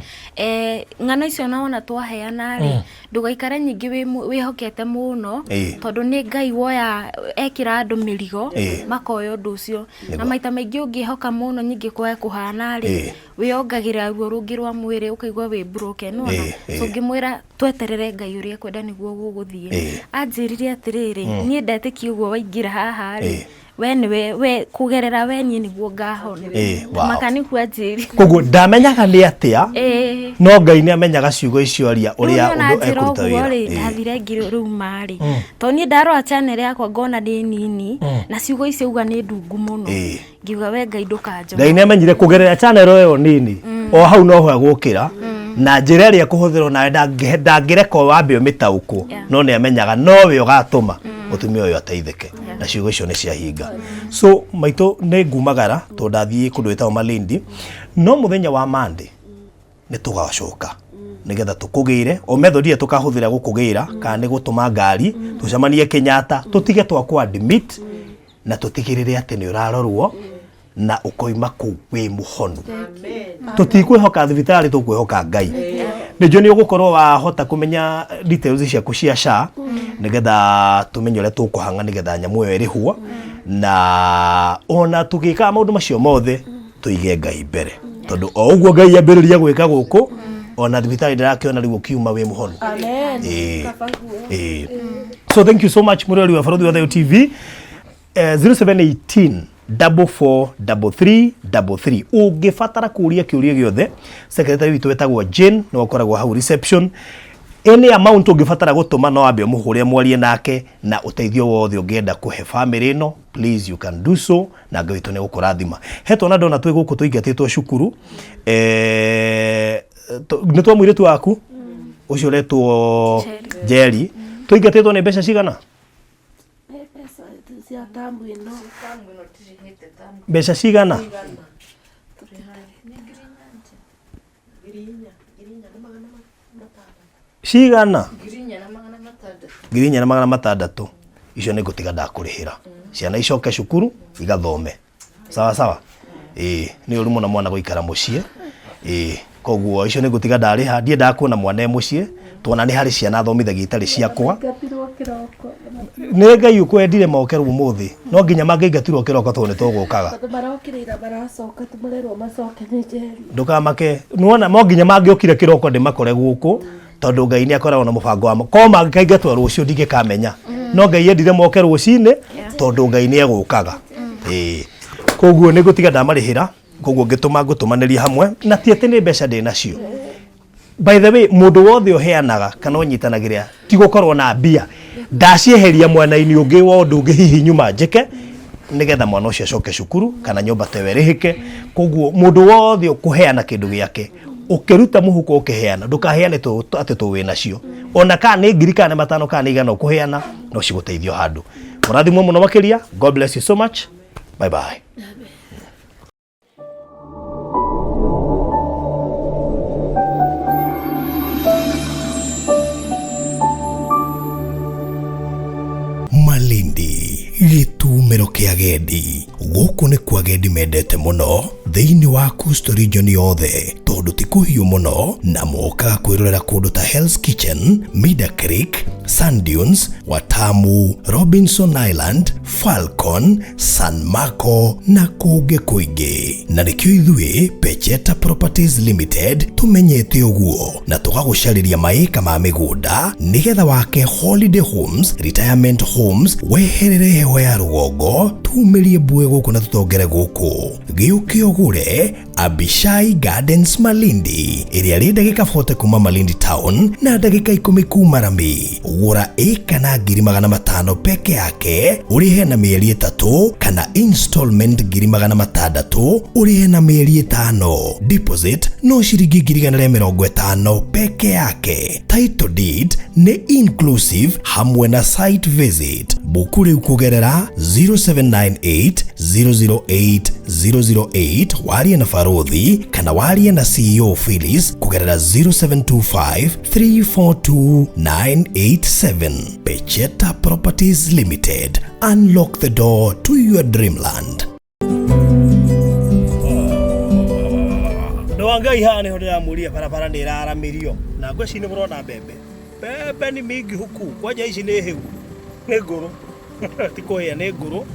ng'ano icio naona twaheana rĩ ndũgaikare nyingĩ wĩhokete mũno tondũ nĩ Ngai woya ekĩra andũ mĩrigo makoya ũndũ ũcio na maita maingĩ ũngĩhoka mũno nyingĩ kwaga kũhana rĩ wĩongagĩrĩra ruo rũngĩ rwa mwĩrĩ ũkaigua wĩ broken nona so ngĩmwĩra tweterere Ngai ũrĩa kwenda nĩguo gũgũthiĩ anjĩrire atĩrĩrĩ niĩ ndetĩkia ũguo waingĩra haha rĩ we kugerera we ni niguo ngahone makaniku ajiri koguo ndamenyaga ni atia no Ngai ni amenyaga ciugo icio aria uria undu ekuruta wira ndathire ngiri ru mari to ni ndarora channel yakwa ngona ndi nini na ciugo icio uga ni ndungu muno ngiuga we Ngai ndukanjo Ngai ni amenyire kugerera channel yo nini o hau no ho gukira na njira ria kuhuthirwo na ndangireko wambe mitauko no ni amenyaga nowe ugatuma mutumia uyu ateithike na ciugo icio ni ciahinga so maito ni ngumagara to ndathie kundu wetao Malindi no muthenya wa Monday ni tugacoka nigetha tukugire o methodi tukahuthira gukugira kana ni gutuma ngari tucamanie Kenyatta tutige twakwa admit na tutigirire ati ni urarorwo na ukoima ku wi muhonu tutikwihoka thibitari tukwihoka Ngai nijo ni ugukorwo wahota kumenya details ciaku cia SHA nigetha tumenye uria tukuhanga nigetha nyamu yo irihwo na ona tugika maundu macio mothe tuige Ngai mbere tondu o uguo Ngai ambiriria gwika guku ona thibitari ndirakiona riu kiuma wi muhonu amen so thank you so much murori wa Barũthi wa Thayũ TV 0718 443333 ungibatara kuria kiuria giothe secretary witu wetagwo Jane no ukoragwo hau reception any amount ungibatara gutuma no ambe muhuria mwarie nake na uteithio wothe ungienda kuhe family no please you can do so na Ngai witu ni gukurathima heto na ndona twi guku tuingatitwo cukuru ni twa mwiritu waku ucio letwo Jerry tuingatitwo ni mbeca cigana mbeca cigana cigana 4,600 icio ni gutiga ndakurihira ciana icoke cukuru igathome sawa sawa ni uri muno mwana guikara mucie koguo icio ni gutiga ndariha ndie ndakuona mwana mucie tuona ni hari ciana thomithagia itari ciakwa ni Ngai ukwendire mokerwo muthi no nginya mangaingatirwo kiroko to ni tugukaga marokirira baracoka tumurerwo macoke ni Njeri ndukamake nuona mo nginya mangiokire kiroko ndimakore guku tondu Ngai ni akoragwo na mubango wa ko mangikaingatwo rucio ndingikamenya no Ngai endire moke rucine tondu Ngai ni egukaga koguo ni gutiga ndamarihira koguo ngutumaniria hamwe na tiete ni mbeca ndi nacio by the way mundu wothe uheanaga kana unyitanagiria ti gukorwo na mbia ndacieheria mwana-ini ungi wondu ungi hihi nyuma njike nigetha mwana ucio acoke cukuru kana nyumba tewerihike koguo mundu wothe ukuheana kindu giake ukiruta muhuko ukiheana ndukaheane ati tu wina cio ona kana ni ngiri kana matano kana igana ukuheana no ciguteithio handu murathimwo muno makiria God bless you so much bye bye Malindi gitumero kia agendi guku ni kwa agendi mendete muno thiini wa Coastal region yothe tondu ti kuhiu muno na moka kwirorera kundu ta Hell's Kitchen, Mida Creek, Sand Dunes, Watamu, Robinson Island, Falcon, San Marco na kungi kuingi na nikio ithui Pecheta Properties Limited tumenyete uguo na tugagucariria maika ma migunda nigetha wake holiday homes, retirement homes weherere heho ya rugongo tumirie bue guku na tutongere guku giuki ogure Abishai Gardens Malindi iria ri ndagika 40 kuma Malindi town na ndagika 10 kuma Rambi gura eka na 500,000 peke yake urihe na mieri 3 kana installment 600,000 urihe na mieri 5 deposit no shiringi 150 peke yake title deed ni inclusive hamwe na site visit bukuri kugerera 0798008008 warie na Barũthi kana warie na CEO Phyllis kugerera 0725342987 Pecheta Properties Limited unlock the door to your dreamland. Ngai hane hodo ya muria barabara ni raramirio na ngweci ni murona mbembe ni mingi huku kwaja ici ni hiu ni nguru tikuhia ni nguru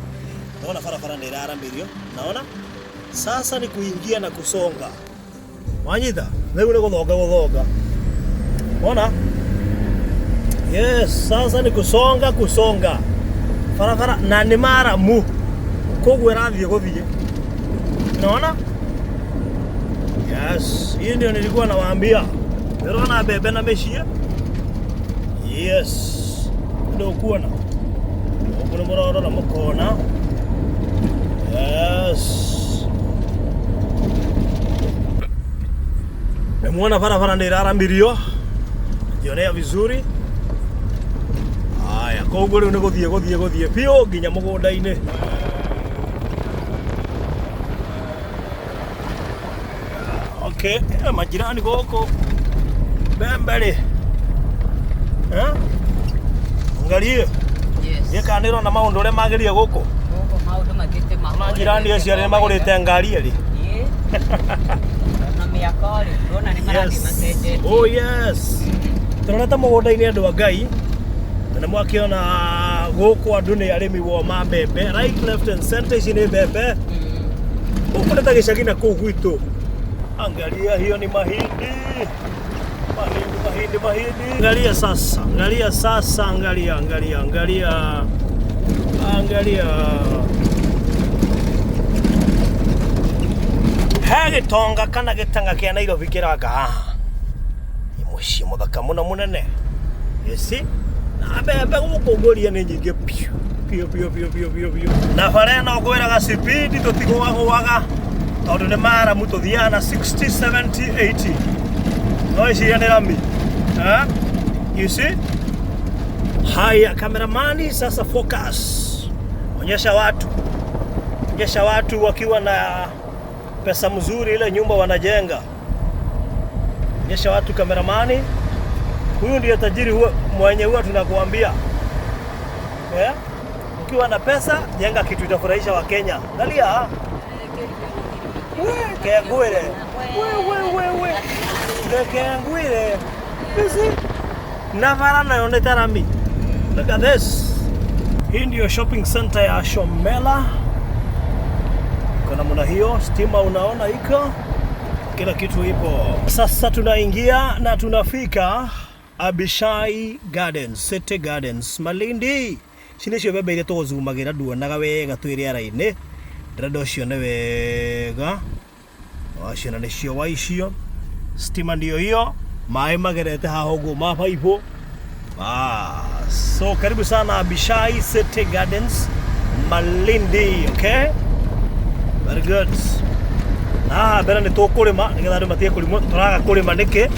naona barabara ni raramirio naona sasa ni kuingia na kusonga wanyita leo ni guthoga ona yes sasa ni kusonga barabara na ni maramu koguo ĩrathiĩ gũthiĩ. Unaona? Yes, hii ndio nilikuwa nawaambia. Unaona bebe na meshia? Yes. Ndio kuona. Kuna mroro na mkona. Yes. Nimeona barabara ndio irarambirio. Jionea vizuri. Haya, koguo rĩu nĩ gũthiĩ biũ nginya mũgũnda-inĩ. Okay, majirani gũkũ mbembe-rĩ. Angalia. Yes. Nĩkanĩrwo na maũndũ ũrĩa magĩrĩire gũkũ. Maũndũ magĩte maũndũ. Majirani acio nĩ magũrĩte ngari-rĩ. Na mĩako-rĩ, ũrona nĩ marathiĩ macenjetie. Oh yes. Tũrorete mũgũnda-inĩ andũ a Ngai. Na nĩmwakĩona gũkũ andũ nĩ arĩmi wo ma mbembe. Right, left and center ici nĩ mbembe. Gũkũ nĩ ta gĩcagi na kũu gwitũ. Angalia, hiyo ni mahindi. Mahindi. Angalia sasa, angalia. He gĩtonga kana gĩtanga kĩa Nairobi kĩranga haha. Nĩ mũciĩ mũthaka mũno mũnene. Esi, na mbembe gũkũ ngũria nĩ nyingĩ piu. Na bara ĩno ngwĩraga speed tũtigũagũaga. Tondũ nĩ maramu tũthiaga na 60, 70, 80. No iciria nĩ rami. You see? Haya, kameramani sasa focus. Onyesha watu wakiwa na pesa mzuri ile nyumba wanajenga. Onyesha watu kameramani. Huyu ndiye tajiri mwenye huwa tunakuambia. Ukiwa na pesa, jenga kitu itafurahisha wa Kenya. Angalia. Keanguire. Keanguire. Bisi. Navara nayo nĩ tarami. Look at this. Hii ndio shopping center ya Shomela. Kuna muna hiyo, stima unaona iko. Kila kitu ipo. Sasa tunaingia na tunafika Abishai Gardens, City Gardens, Malindi. Sinicio bebe ile tũgũzumagira nduonaga wega twĩ rĩera-inĩ. Ndĩrenda ũcione wega. Waciona nĩcio wa icio. Stima ndio hiyo. Maĩ magerete haha ũguo ma paipu. So karibu sana Abishai City Gardens, Malindi, okay? Very good. Mbere nĩ tũkũrĩma nĩgetha andũ matige kũrimwo. Tũraga kũrĩma nĩkĩ?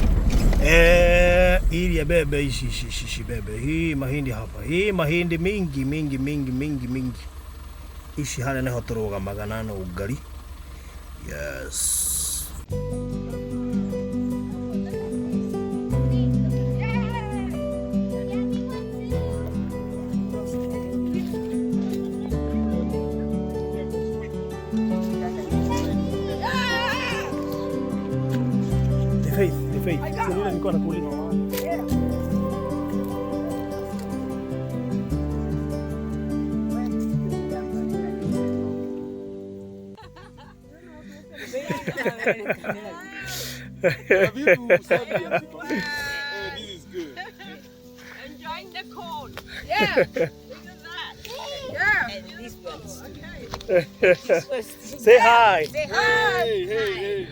Iria bebe ici bebe. Hii mahindi hapa. Hii mahindi mingi. Ici harĩa nĩho tũrũgamaga na ũgari. Yes. The faith. Sio nilikuwa nakuuliza. Have you to Serbia? Oh, this is good. Enjoying the cold. Yeah. Look at that. Yeah. And these ones. Say hi. Say hi. Hey.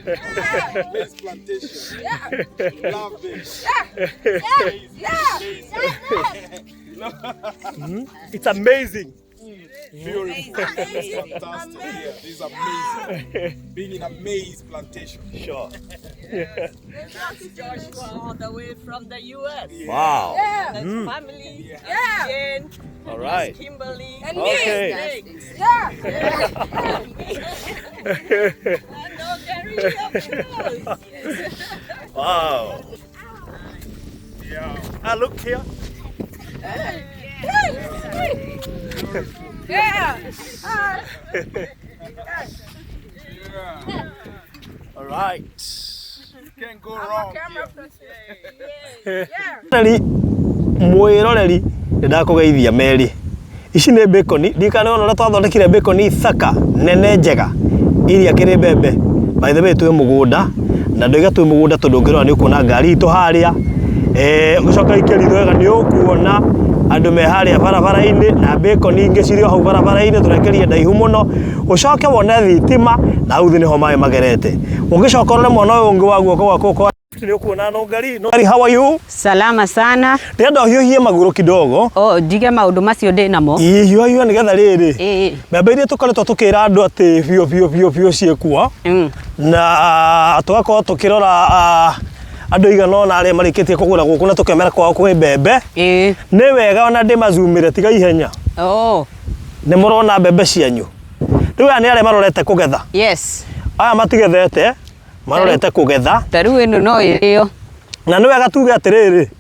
Maize plantation. Yeah. Love this. Yeah. It's amazing. Beautiful. It's fantastic. Yeah, this is amazing. Being in a maize plantation. Sure. That's Joshua all the way from the US. Wow. Yeah. That's family. Yeah. Jen. All right. That's Kimberly. And Okay. me. Yeah. I know Gary up close. Wow. Yeah. Look here. Yeah. All right. Can't go wrong. Reri mwiroreri ndakugeithia meri ici nĩ bacon ndikane ona twathondekire bacon thaka nene njega iria kĩrĩ mbembe by the way twĩ mũgũnda na ndoiga twĩ mũgũnda tondũ ngĩrora nĩ ũkuona ngari itũ harĩa ũgĩcoka ikĩritho wega nĩ ũkuona andu me haria barabara-ini na bacon ingi cirio hau barabara-ini turekerie ndaihu muno ucoke wone thitima na hau thi niho mai magerete ungicoka rore mwana uyu ungi wa guoko gwako ndio kuona no ngari how are you salama sana ndenda hiuhie maguru kidogo ndige maundu macio ndi namo hiuhie nigetha riri mbembe iria tukoretwo tukira andu ati bio ciekua na tugakorwo tukirora andu igana na aria marikitie kugura guku na tukemera kwao kwi mbembe ni wega ona ndi mazumire tiga ihenya ni murona mbembe cianyu riu ani aria marorete kugetha yes aya matigethete marorete kugetha taru ino no irio na ni wega tuge atiriri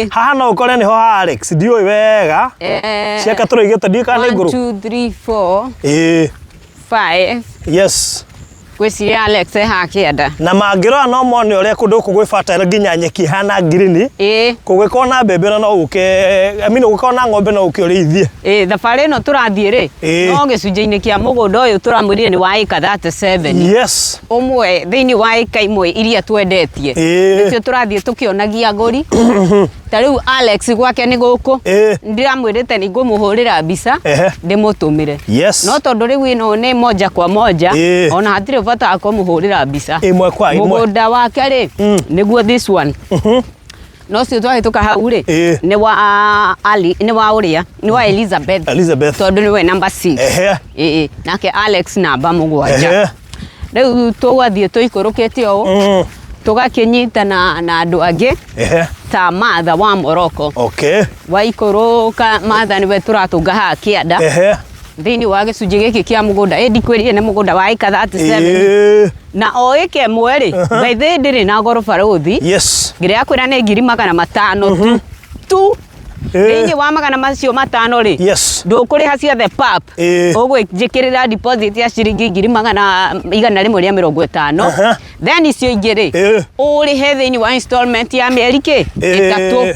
haha no ukore niho Alex ndioi wega ciaka turoigite ndika ni nguru 1 2 3 4 5 yes kwisi Alex hakienda na mangirora no mone uria kundu kugwifatira nginya nyeki hana green kugwikona mbembe no uke amino gukona ng'ombe no uke urithie thabari no turathie ri no gicunje-ini kia mugunda uyu turamwirire ni wa ika 37 yes umwe thiini wa ika imwe iria twendetie nicio turathie tukionagia ngori tariu Alex gwake ni guku ndiramwirite ni ngumuhurira mbica ndimutumire no tondu riu ino ni moja kwa moja ona hatire bata akumuhurira mbica imwe kwa imwe mugunda wake ri niguo this one no cio twahituka hau ri ni wa Ali ni wa uria ni wa Elizabeth tondu ni we number 6 nake Alex namba 7 riu twathie tuikurukitie o tugakinyitana na andu angi ta Martha wa Morocco wa ikuruka Martha niwe turatunga ha kianda thiini wa gicunji giki kia mugunda ndikwirie ni mugunda wa ika 37 na o ike mweri baithe ndiri na gorofa ruthi ngire akwira ni 500 tu thiini wa magana macio 5 ri ndukuriha ciothe pap ugwijikirira deposit ya ciringi 150 then icio ingi ri urihe thiini wa installment ya mieri ki 3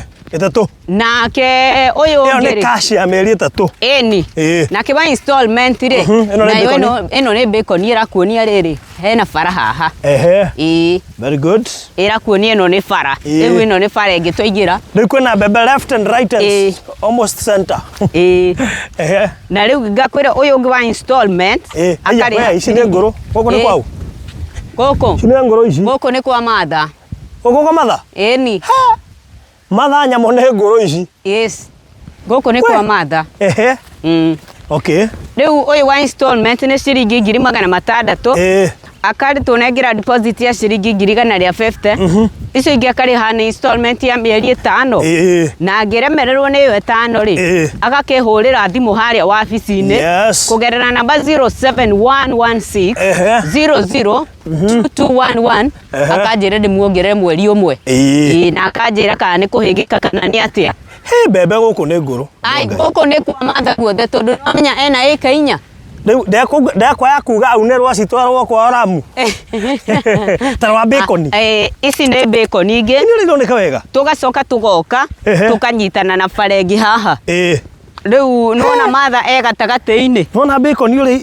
nake uyu ngiri ni cash ya mieri 3 eni nake wa installment ri na ino ni bacon irakuonia riri hena fara haha very good irakuonia ino ni fara riu ino ni fara ingi twaingira riu kwina mbembe left and right almost center na riu ngakwira uyu ungi wa installment akari ici ni nguru guku ni kwau guku ici ni nguru ici guku ni kwa Martha guku kwa Martha eni Martha nyamo ni nguru ici yes guku ni kwa Martha okay riu uyu wa installment ni ciringi 600 akari tunengira deposit ya ciringi 150 icio ingi akari hana installment ya mieri 5 na ngiremererwo ni yo 5 ri agakihurira thimu haria wabici-ini kugerera namba 07116 002211 akanjira ndimuongerere mweri umwe na akanjira kana ni kuhingika kana ni atia mbembe guku ni nguru ai guku ni kwa Martha guothe tondu amenya ena ika 4 ndekwa ya kuga au ne rwa citwarwo kwa Ramu tarwa bacon ici ni bacon ingi ni roneka wega tugacoka tugoka tukanyitana na farengi haha riu nona Martha gatagati-ini nona bacon uri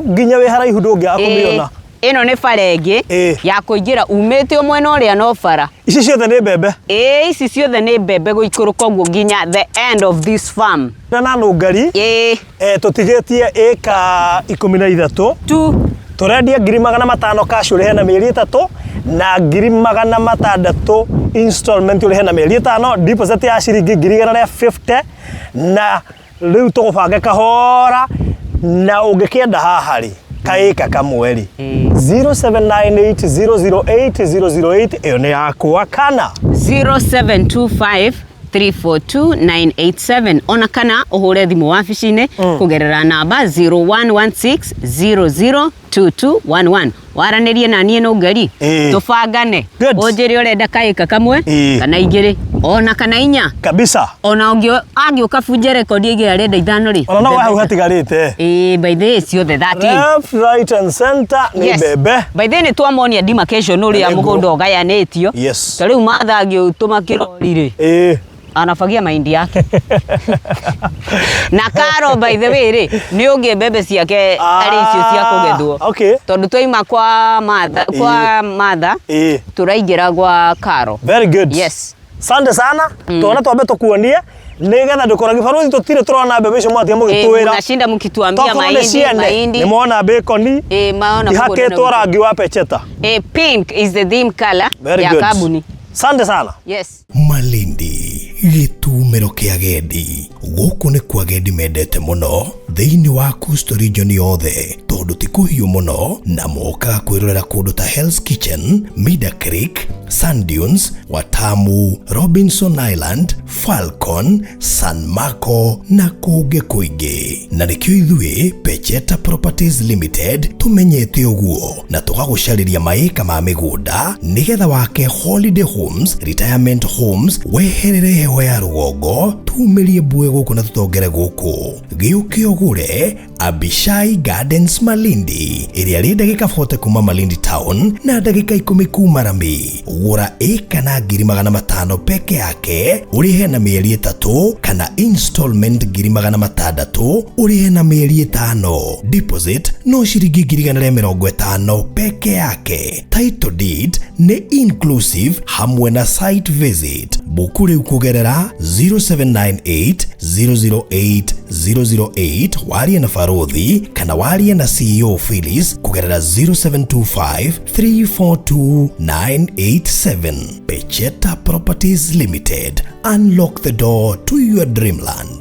nginya we haraihu ndungi akumiona ino ni farengi ya kuingira umite umwena uria no fara ici ciothe ni mbembe ici ciothe ni mbembe guikuruka uguo nginya the end of this farm na ngari tutigetie eka 13 tu turendia 500 cash uri hena mieri 3 na 600 installment uri hena mieri 5 deposit ya ciringi 150 na riu tugubanga kahora na ungikienda haha ri kaika kamweri 0798008008 iyo ni yakwa kana 0725342987 ona kana uhure thimu wabici-ini kugerera namba 0116002211 waranirie na nie no ngari tubangane unjiri urenda kaika kamwe kana igiri ona kana 4 kabisa ona angi ukabunja rekodi igi arenda 5 ri ona no hau hatigarite by the ciothe 30 left right and center ni bebe by the ni twamonia demarcation uria mugunda ugayanitio tariu Martha angiutuma kirori ri anafagia mahindi yake na Karo by the way ri ni ungi mbembe ciake ari icio cia kugethwo tondu twaima kwa Martha turaingira gwa Karo very good Sande sana. Tuona twambe tukuonie nigetha ndukoragi baruthi tutire turona mbembe icio mwatia mugitwira. Mnashinda mkituambia mahindi. Nimeona bacon. Maona ihakitwo rangi wa pecheta. Pink is the theme color ya kabuni. Sande sana. Yes. Malindi gitumiro kia agendi guku ni kwa agendi mendete muno thiini wa Coastal region yothe tondu ti kuhiu muno na moka kwirorera kundu ta Hell's Kitchen, Mida Creek, Sand Dunes, Watamu, Robinson Island, Falcon, San Marco na kungi kuingi. Na nikio ithui Pecheta Properties Limited tumenyete uguo na tugagucariria maika ma migunda nigetha wake holiday homes, retirement homes, weherere hewa ya rugongo tumirie bue guku na tutongere guku giuki ogure Abishai Gardens Malindi iria ri ndagika 40 kuma Malindi town na ndagika 10 kuma Rambi. Gura eka na 500 peke yake urihe na mieri 3 kana installment 600 urihe na mieri 5. Deposit no shiringi 150 peke yake. Title deed ne inclusive hamwe na site visit. Bukuri ukugerera 0798 008 008 warie na Farodhi kana warie na CEO Phyllis kugerera 0725 342 987. Pecheta Properties Limited. Unlock the door to your dreamland.